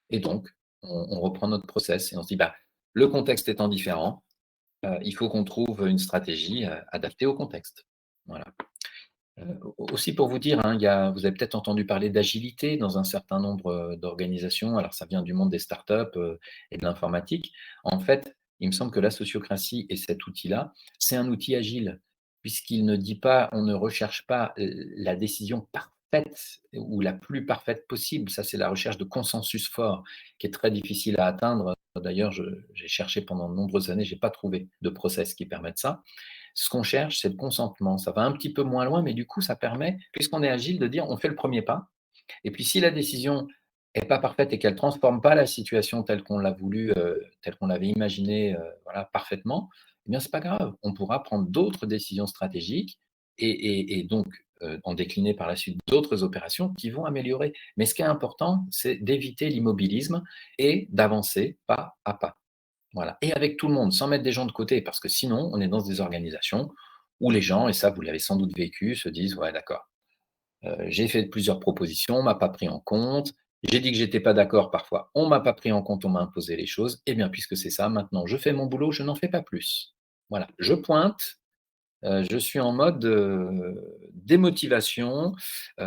Et donc, on reprend notre process et on se dit, bah, le contexte étant différent, il faut qu'on trouve une stratégie adaptée au contexte. Voilà. Aussi pour vous dire, hein, vous avez peut-être entendu parler d'agilité dans un certain nombre d'organisations. Alors ça vient du monde des startups et de l'informatique. En fait, il me semble que la sociocratie et cet outil-là, c'est un outil agile, puisqu'il ne dit pas, on ne recherche pas la décision parfaite ou la plus parfaite possible. Ça, c'est la recherche de consensus fort, qui est très difficile à atteindre. D'ailleurs, j'ai cherché pendant de nombreuses années, je n'ai pas trouvé de process qui permette ça. Ce qu'on cherche, c'est le consentement. Ça va un petit peu moins loin, mais du coup, ça permet, puisqu'on est agile, de dire on fait le premier pas. Et puis, si la décision n'est pas parfaite et qu'elle ne transforme pas la situation telle qu'on l'a voulu, telle qu'on l'avait imaginée voilà, parfaitement, eh bien, ce n'est pas grave. On pourra prendre d'autres décisions stratégiques et donc en décliner par la suite d'autres opérations qui vont améliorer. Mais ce qui est important, c'est d'éviter l'immobilisme et d'avancer pas à pas. Voilà. Et avec tout le monde, sans mettre des gens de côté, parce que sinon, on est dans des organisations où les gens, et ça, vous l'avez sans doute vécu, se disent, ouais, d'accord, j'ai fait plusieurs propositions, on ne m'a pas pris en compte, j'ai dit que j'étais pas d'accord parfois, on ne m'a pas pris en compte, on m'a imposé les choses, et bien, puisque c'est ça, maintenant, je fais mon boulot, je n'en fais pas plus. Voilà, je pointe, je suis en mode démotivation,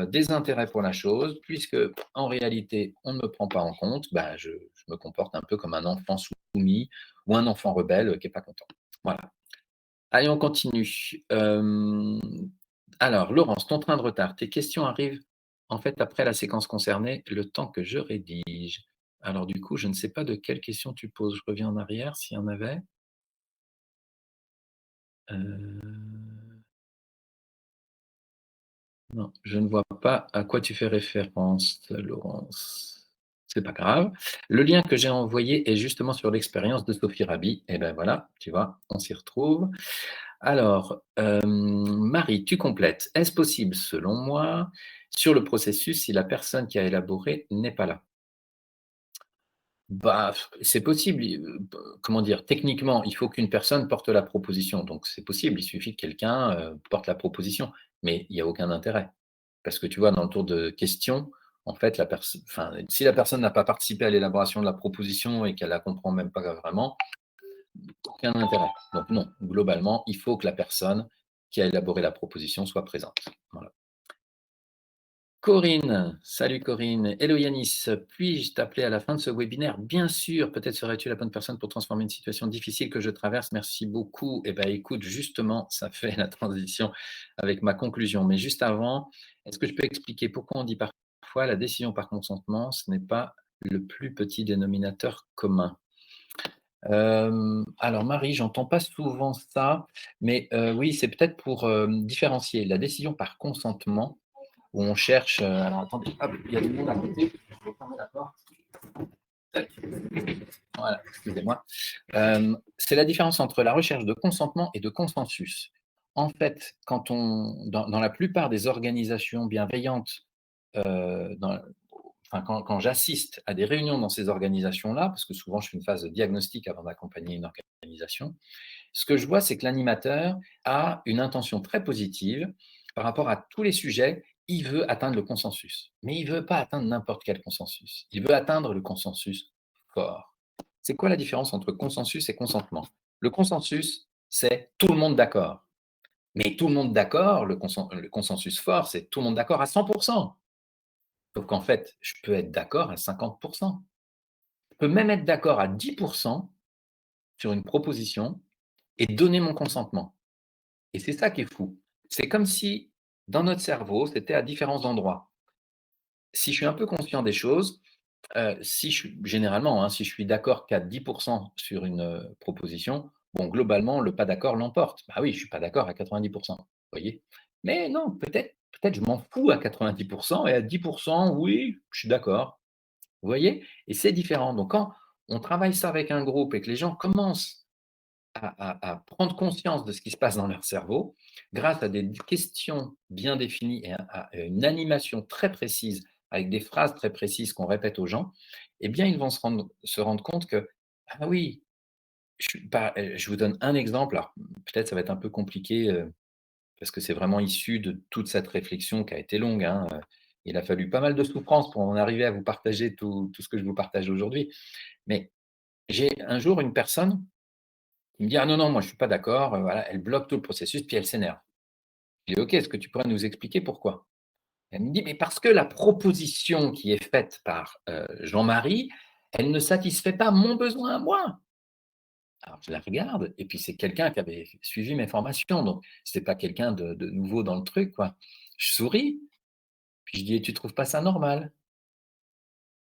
désintérêt pour la chose, puisque en réalité, on ne me prend pas en compte, bah, je me comporte un peu comme un enfant soumis ou un enfant rebelle qui n'est pas content. Voilà. Allez, on continue. Alors, Laurence, ton train de retard, tes questions arrivent en fait après la séquence concernée, le temps que je rédige. Alors, du coup, je ne sais pas de quelle question tu poses. Je reviens en arrière s'il y en avait. Non, je ne vois pas à quoi tu fais référence, Laurence. C'est pas grave. Le lien que j'ai envoyé est justement sur l'expérience de Sophie Rabi. Et ben voilà, tu vois, on s'y retrouve. Alors, Marie, tu complètes. Est-ce possible, selon moi, sur le processus, si la personne qui a élaboré n'est pas là? Bah, c'est possible. Comment dire? Techniquement, il faut qu'une personne porte la proposition. Donc, c'est possible. Il suffit que quelqu'un porte la proposition. Mais il n'y a aucun intérêt. Parce que tu vois, dans le tour de questions, en fait, enfin, si la personne n'a pas participé à l'élaboration de la proposition et qu'elle la comprend même pas vraiment, aucun intérêt. Donc non, globalement, il faut que la personne qui a élaboré la proposition soit présente. Voilà. Corinne, salut Corinne. Hello Yanis, puis-je t'appeler à la fin de ce webinaire? Bien sûr, peut-être serais-tu la bonne personne pour transformer une situation difficile que je traverse. Merci beaucoup. Eh bien, écoute, justement, ça fait la transition avec ma conclusion. Mais juste avant, est-ce que je peux expliquer pourquoi on dit parfois la décision par consentement, ce n'est pas le plus petit dénominateur commun? Alors Marie, j'entends pas souvent ça, mais oui, c'est peut-être pour différencier la décision par consentement où on cherche. Alors attendez, hop, il y a du monde à côté. Je vais fermer la porte. Tac. Voilà, excusez-moi. C'est la différence entre la recherche de consentement et de consensus. En fait, dans la plupart des organisations bienveillantes quand j'assiste à des réunions dans ces organisations-là, parce que souvent je fais une phase de diagnostic avant d'accompagner une organisation, ce que je vois, c'est que l'animateur a une intention très positive par rapport à tous les sujets. Il veut atteindre le consensus, mais il ne veut pas atteindre n'importe quel consensus. Il veut atteindre le consensus fort. C'est quoi la différence entre consensus et consentement? Le consensus, c'est tout le monde d'accord. Mais tout le monde d'accord, le consensus fort, c'est tout le monde d'accord à 100%. Donc en fait, je peux être d'accord à 50%. Je peux même être d'accord à 10% sur une proposition et donner mon consentement. Et c'est ça qui est fou. C'est comme si, dans notre cerveau, c'était à différents endroits. Si je suis un peu conscient des choses, si je suis généralement, hein, si je suis d'accord qu'à 10% sur une, proposition, bon, globalement, le pas d'accord l'emporte. Bah oui, je suis pas d'accord à 90%, vous voyez? Mais non, peut-être je m'en fous à 90% et à 10%, oui, je suis d'accord. Vous voyez? Et c'est différent. Donc quand on travaille ça avec un groupe et que les gens commencent à prendre conscience de ce qui se passe dans leur cerveau, grâce à des questions bien définies et à une animation très précise, avec des phrases très précises qu'on répète aux gens, eh bien, ils vont se rendre compte que, ah oui, je suis pas, je vous donne un exemple, alors peut-être ça va être un peu compliqué, parce que c'est vraiment issu de toute cette réflexion qui a été longue, hein, il a fallu pas mal de souffrance pour en arriver à vous partager tout ce que je vous partage aujourd'hui. Mais j'ai un jour une personne qui me dit: «Ah non, non, moi je suis pas d'accord», voilà, elle bloque tout le processus, puis elle s'énerve. Je dis: «OK, est-ce que tu pourrais nous expliquer pourquoi?» Elle me dit: «Mais parce que la proposition qui est faite par, Jean-Marie, elle ne satisfait pas mon besoin à moi». Alors je la regarde et puis c'est quelqu'un qui avait suivi mes formations, donc c'est pas quelqu'un de nouveau dans le truc, quoi. Je souris, puis je dis: «Et tu trouves pas ça normal?»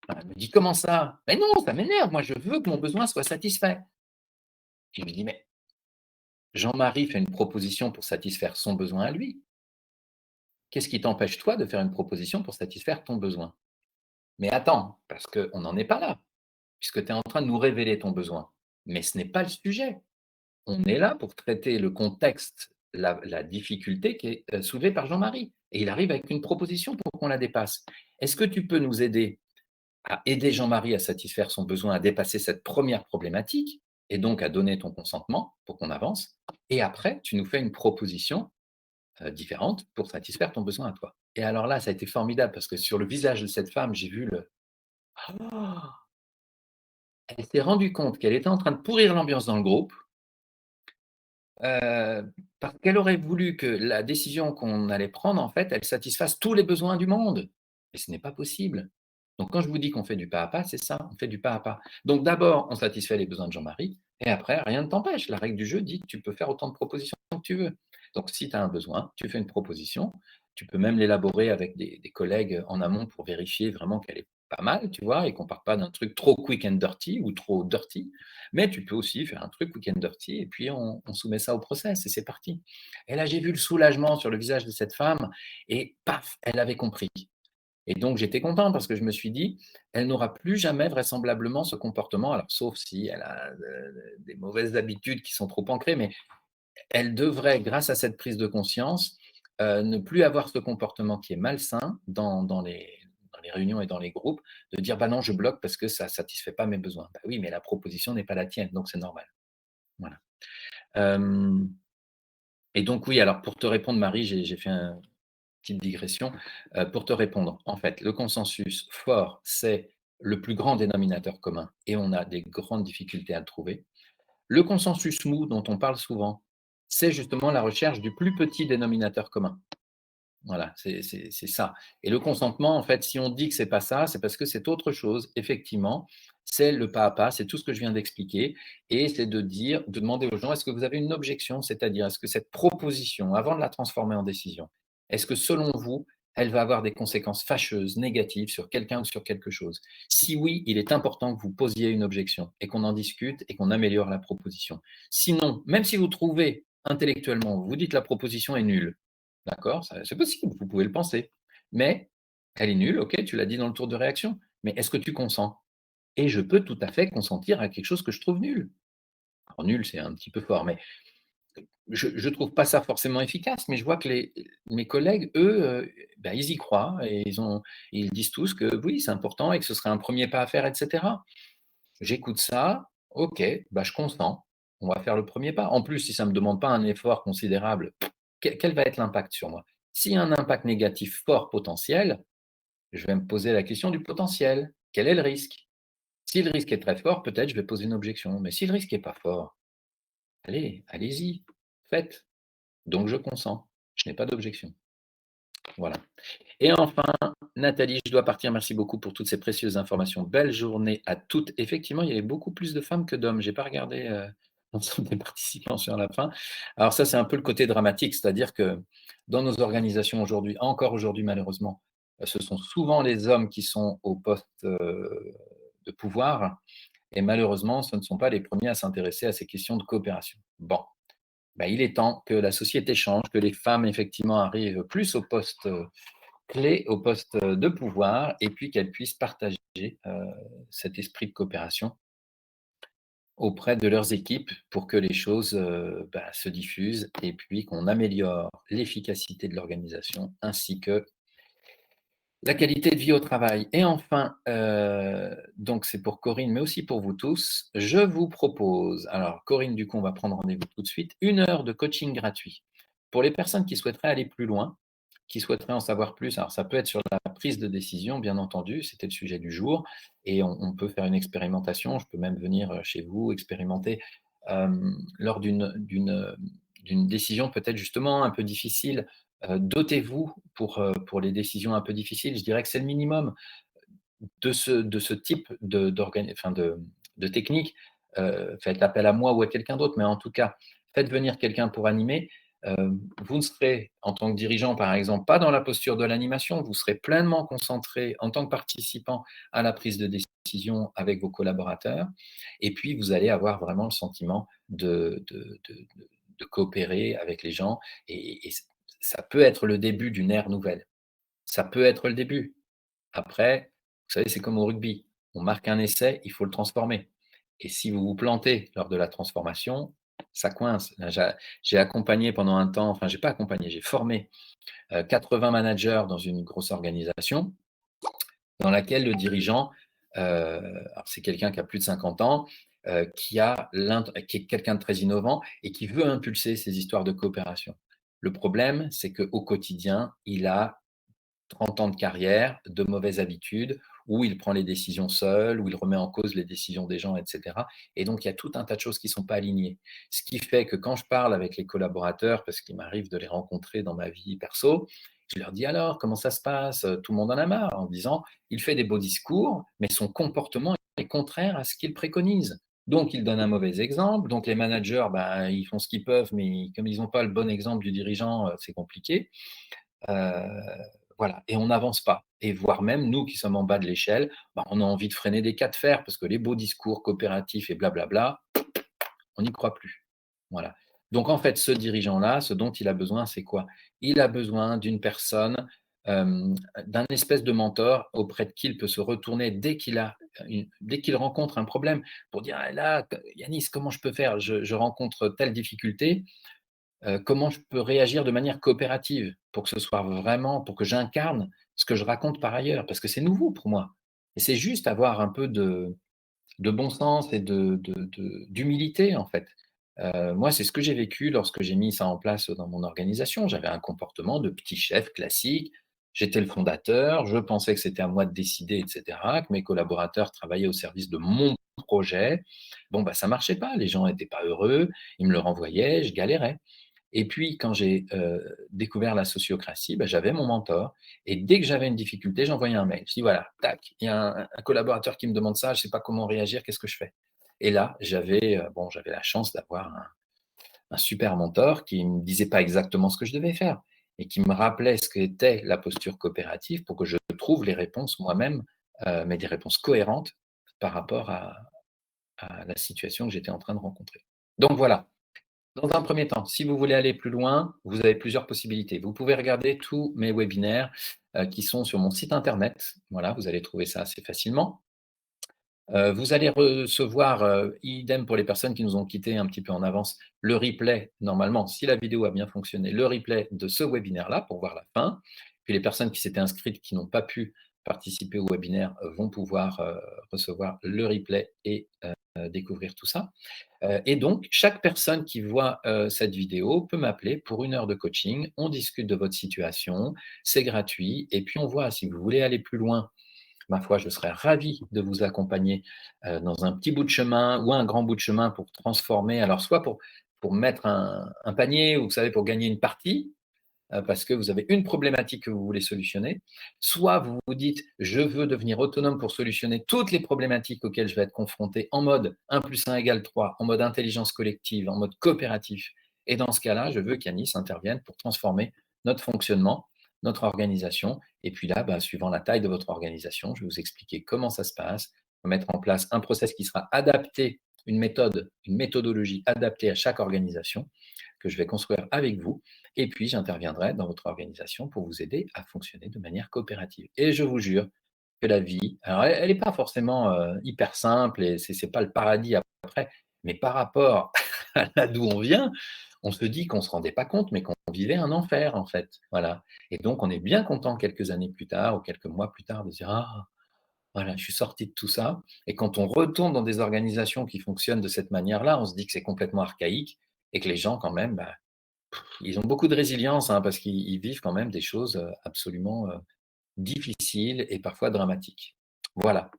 Elle me dit: «Comment ça?» «Mais non, ça m'énerve, moi je veux que mon besoin soit satisfait». Je lui dis: «Mais Jean-Marie fait une proposition pour satisfaire son besoin à lui. Qu'est-ce qui t'empêche, toi, de faire une proposition pour satisfaire ton besoin? Mais attends, parce qu'on n'en est pas là, puisque tu es en train de nous révéler ton besoin. Mais ce n'est pas le sujet. On est là pour traiter le contexte, la difficulté qui est soulevée par Jean-Marie. Et il arrive avec une proposition pour qu'on la dépasse. Est-ce que tu peux nous aider à aider Jean-Marie à satisfaire son besoin, à dépasser cette première problématique, et donc à donner ton consentement pour qu'on avance? Et après, tu nous fais une proposition différente pour satisfaire ton besoin à toi. Et alors là, ça a été formidable parce que sur le visage de cette femme, j'ai vu le «Ah!». Elle s'est rendue compte qu'elle était en train de pourrir l'ambiance dans le groupe, parce qu'elle aurait voulu que la décision qu'on allait prendre, en fait, elle satisfasse tous les besoins du monde. Et ce n'est pas possible. Donc quand je vous dis qu'on fait du pas à pas, c'est ça, on fait du pas à pas. Donc d'abord, on satisfait les besoins de Jean-Marie et après, rien ne t'empêche. La règle du jeu dit que tu peux faire autant de propositions que tu veux. Donc si tu as un besoin, tu fais une proposition, tu peux même l'élaborer avec des collègues en amont pour vérifier vraiment qu'elle est pas mal, tu vois, et qu'on ne part pas d'un truc trop quick and dirty ou trop dirty. Mais tu peux aussi faire un truc quick and dirty et puis on soumet ça au process et c'est parti. Et là, j'ai vu le soulagement sur le visage de cette femme et paf, elle avait compris. Et donc j'étais content parce que je me suis dit: «Elle n'aura plus jamais vraisemblablement ce comportement», alors sauf si elle a, des mauvaises habitudes qui sont trop ancrées, mais elle devrait, grâce à cette prise de conscience, ne plus avoir ce comportement qui est malsain dans les réunions et dans les groupes, de dire: «Bah non, je bloque parce que ça ne satisfait pas mes besoins». Bah oui, mais la proposition n'est pas la tienne, donc c'est normal. Voilà. Hem Et donc oui, alors pour te répondre Marie, j'ai fait une petite digression. Pour te répondre, en fait, le consensus fort, c'est le plus grand dénominateur commun et on a des grandes difficultés à le trouver. Le consensus mou dont on parle souvent, c'est justement la recherche du plus petit dénominateur commun. Voilà, c'est ça. Et le consentement, en fait, si on dit que c'est pas ça, c'est parce que c'est autre chose. Effectivement, c'est le pas à pas, c'est tout ce que je viens d'expliquer et c'est de demander aux gens: «Est-ce que vous avez une objection?» C'est-à-dire, est-ce que cette proposition, avant de la transformer en décision, est-ce que selon vous, elle va avoir des conséquences fâcheuses, négatives sur quelqu'un ou sur quelque chose? Si oui, il est important que vous posiez une objection et qu'on en discute et qu'on améliore la proposition. Sinon, même si vous trouvez intellectuellement, vous dites: «La proposition est nulle», d'accord, c'est possible, vous pouvez le penser. Mais elle est nulle, OK, tu l'as dit dans le tour de réaction. Mais est-ce que tu consens? Et je peux tout à fait consentir à quelque chose que je trouve nul. Alors nul, c'est un petit peu fort, mais je ne trouve pas ça forcément efficace, mais je vois que mes collègues, eux, bah, ils y croient et ils disent tous que oui, c'est important et que ce serait un premier pas à faire, et cetera. J'écoute ça, OK, bah, je consens, on va faire le premier pas. En plus, si ça ne me demande pas un effort considérable, quel va être l'impact sur moi? S'il y a un impact négatif fort potentiel, je vais me poser la question du potentiel. Quel est le risque? Si le risque est très fort, peut-être je vais poser une objection, mais si le risque est pas fort, allez, allez-y, faites. Donc je consens, je n'ai pas d'objection. Voilà. Et enfin, Nathalie, je dois partir. Merci beaucoup pour toutes ces précieuses informations. Belle journée à toutes. Effectivement, il y avait beaucoup plus de femmes que d'hommes. J'ai pas regardé, l'ensemble des participants sur la fin. Alors ça, c'est un peu le côté dramatique, c'est-à-dire que dans nos organisations aujourd'hui, encore aujourd'hui malheureusement, ce sont souvent les hommes qui sont au poste, de pouvoir et malheureusement, ce ne sont pas les premiers à s'intéresser à ces questions de coopération. Bon, bah, il est temps que la société change, que les femmes effectivement arrivent plus au poste clé, au poste de pouvoir, et puis qu'elles puissent partager cet esprit de coopération auprès de leurs équipes pour que les choses bah, se diffusent et puis qu'on améliore l'efficacité de l'organisation ainsi que la qualité de vie au travail. Et enfin, donc c'est pour Corinne, mais aussi pour vous tous, je vous propose, alors Corinne, du coup, on va prendre rendez-vous tout de suite, 1 heure de coaching gratuit. Pour les personnes qui souhaiteraient aller plus loin, qui souhaiteraient en savoir plus, alors ça peut être sur la prise de décision, bien entendu, c'était le sujet du jour, et on peut faire une expérimentation, je peux même venir chez vous expérimenter lors d'une décision peut-être justement un peu difficile. Dotez-vous pour les décisions un peu difficiles. Je dirais que c'est le minimum de ce type enfin de technique. Faites appel à moi ou à quelqu'un d'autre, mais en tout cas, faites venir quelqu'un pour animer. Vous ne serez, en tant que dirigeant, par exemple, pas dans la posture de l'animation, vous serez pleinement concentré en tant que participant à la prise de décision avec vos collaborateurs. Et puis, vous allez avoir vraiment le sentiment de coopérer avec les gens. Et ça peut être le début d'une ère nouvelle. Ça peut être le début. Après, vous savez, c'est comme au rugby. On marque un essai, il faut le transformer. Et si vous vous plantez lors de la transformation, ça coince. Là, j'ai accompagné pendant un temps, enfin, j'ai pas accompagné, j'ai formé 80 managers dans une grosse organisation dans laquelle le dirigeant, alors c'est quelqu'un qui a plus de 50 ans, qui est quelqu'un de très innovant et qui veut impulser ces histoires de coopération. Le problème, c'est qu'au quotidien, il a 30 ans de carrière, de mauvaises habitudes, où il prend les décisions seul, où il remet en cause les décisions des gens, etc. Et donc, il y a tout un tas de choses qui ne sont pas alignées. Ce qui fait que quand je parle avec les collaborateurs, parce qu'il m'arrive de les rencontrer dans ma vie perso, je leur dis alors, comment ça se passe? Tout le monde en a marre, en disant, il fait des beaux discours, mais son comportement est contraire à ce qu'il préconise. Donc, il donne un mauvais exemple. Donc, les managers, ben, ils font ce qu'ils peuvent, mais comme ils n'ont pas le bon exemple du dirigeant, c'est compliqué. Euh, voilà, et on n'avance pas. Et voire même, nous qui sommes en bas de l'échelle, bah, on a envie de freiner des cas de fer parce que les beaux discours coopératifs et blablabla, on n'y croit plus. Voilà. Donc en fait, ce dirigeant-là, ce dont il a besoin, c'est quoi? Il a besoin d'une personne, d'un espèce de mentor auprès de qui il peut se retourner dès qu'il rencontre un problème pour dire ah, là, Yanis, comment je peux faire? Je rencontre telle difficulté. Comment je peux réagir de manière coopérative pour que ce soit vraiment, pour que j'incarne ce que je raconte par ailleurs, parce que c'est nouveau pour moi. Et c'est juste avoir un peu de bon sens et d'humilité, en fait. Moi, c'est ce que j'ai vécu lorsque j'ai mis ça en place dans mon organisation. J'avais un comportement de petit chef classique. J'étais le fondateur, je pensais que c'était à moi de décider, etc., que mes collaborateurs travaillaient au service de mon projet. Bon, bah, ça marchait pas, les gens n'étaient pas heureux, ils me le renvoyaient, je galérais. Et puis, quand j'ai découvert la sociocratie, bah, j'avais mon mentor. Et dès que j'avais une difficulté, j'envoyais un mail. Je dis voilà, tac, il y a un collaborateur qui me demande ça, je ne sais pas comment réagir, qu'est-ce que je fais? Et là, j'avais la chance d'avoir un super mentor qui ne me disait pas exactement ce que je devais faire, et qui me rappelait ce qu'était la posture coopérative pour que je trouve les réponses moi-même, mais des réponses cohérentes par rapport à la situation que j'étais en train de rencontrer. Donc voilà, dans un premier temps, si vous voulez aller plus loin, vous avez plusieurs possibilités. Vous pouvez regarder tous mes webinaires qui sont sur mon site internet. Voilà, vous allez trouver ça assez facilement. Vous allez recevoir, idem pour les personnes qui nous ont quittés un petit peu en avance, le replay, normalement, si la vidéo a bien fonctionné, le replay de ce webinaire-là pour voir la fin. Puis les personnes qui s'étaient inscrites, qui n'ont pas pu participer au webinaire, vont pouvoir, recevoir le replay et découvrir tout ça. Et donc, chaque personne qui voit cette vidéo peut m'appeler pour 1 heure de coaching. On discute de votre situation, c'est gratuit. Et puis, on voit si vous voulez aller plus loin. Ma foi, je serais ravi de vous accompagner dans un petit bout de chemin ou un grand bout de chemin pour transformer. Alors, soit pour mettre un panier, ou vous savez, pour gagner une partie, parce que vous avez une problématique que vous voulez solutionner, soit vous vous dites, je veux devenir autonome pour solutionner toutes les problématiques auxquelles je vais être confronté en mode 1 plus 1 égale 3, en mode intelligence collective, en mode coopératif. Et dans ce cas-là, je veux qu'Anis intervienne pour transformer notre fonctionnement, notre organisation. Et puis là, suivant la taille de votre organisation, je vais vous expliquer comment ça se passe, mettre en place un process qui sera adapté, une méthode, une méthodologie adaptée à chaque organisation que je vais construire avec vous. Et puis, j'interviendrai dans votre organisation pour vous aider à fonctionner de manière coopérative. Et je vous jure que la vie, alors elle n'est pas forcément hyper simple et ce n'est pas le paradis après, mais par rapport à là d'où on vient, on se dit qu'on ne se rendait pas compte, mais qu'on vivait un enfer en fait. Voilà. Et donc, on est bien content quelques années plus tard ou quelques mois plus tard de se dire ah, voilà, je suis sorti de tout ça. Et quand on retourne dans des organisations qui fonctionnent de cette manière-là, on se dit que c'est complètement archaïque et que les gens, quand même, ils ont beaucoup de résilience, hein, parce qu'ils vivent quand même des choses absolument difficiles et parfois dramatiques. Voilà.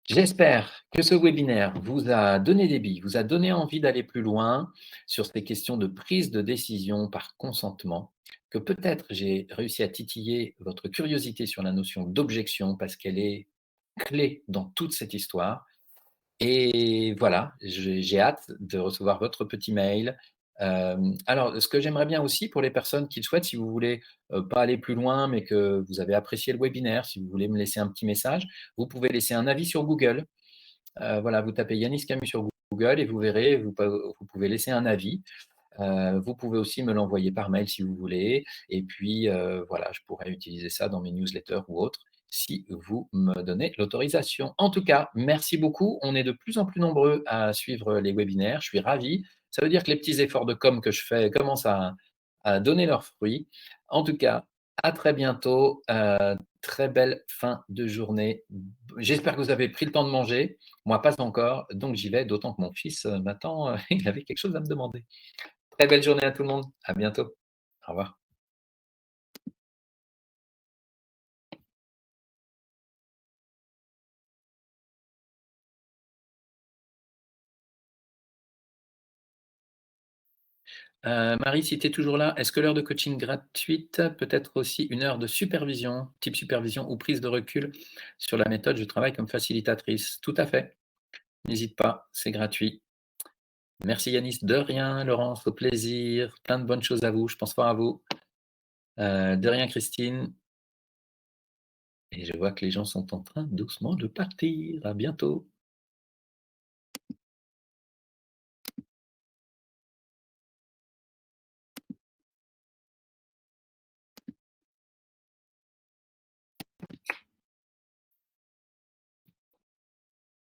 J'espère que ce webinaire vous a donné des billes, vous a donné envie d'aller plus loin sur ces questions de prise de décision par consentement, que peut-être j'ai réussi à titiller votre curiosité sur la notion d'objection parce qu'elle est clé dans toute cette histoire. Et voilà, j'ai hâte de recevoir votre petit mail. Alors, ce que j'aimerais bien aussi pour les personnes qui le souhaitent, si vous voulez pas aller plus loin, mais que vous avez apprécié le webinaire, si vous voulez me laisser un petit message, vous pouvez laisser un avis sur Google. Voilà, vous tapez Yanis Camus sur Google et vous verrez, vous pouvez laisser un avis. Vous pouvez aussi me l'envoyer par mail si vous voulez. Et puis, voilà, je pourrais utiliser ça dans mes newsletters ou autres si vous me donnez l'autorisation. En tout cas, merci beaucoup. On est de plus en plus nombreux à suivre les webinaires. Je suis ravi. Ça veut dire que les petits efforts de com que je fais commencent à donner leurs fruits. En tout cas, à très bientôt. Très belle fin de journée. J'espère que vous avez pris le temps de manger. Moi, pas encore. Donc, j'y vais, d'autant que mon fils m'attend. Il avait quelque chose à me demander. Très belle journée à tout le monde. À bientôt. Au revoir. Marie, si tu es toujours là, est-ce que l'heure de coaching gratuite peut être aussi une heure de supervision, type supervision ou prise de recul sur la méthode? Je travaille comme facilitatrice. Tout à fait. N'hésite pas, c'est gratuit. Merci Yanis. De rien, Laurence, au plaisir. Plein de bonnes choses à vous. Je pense fort à vous. De rien, Christine. Et je vois que les gens sont en train doucement de partir. À bientôt.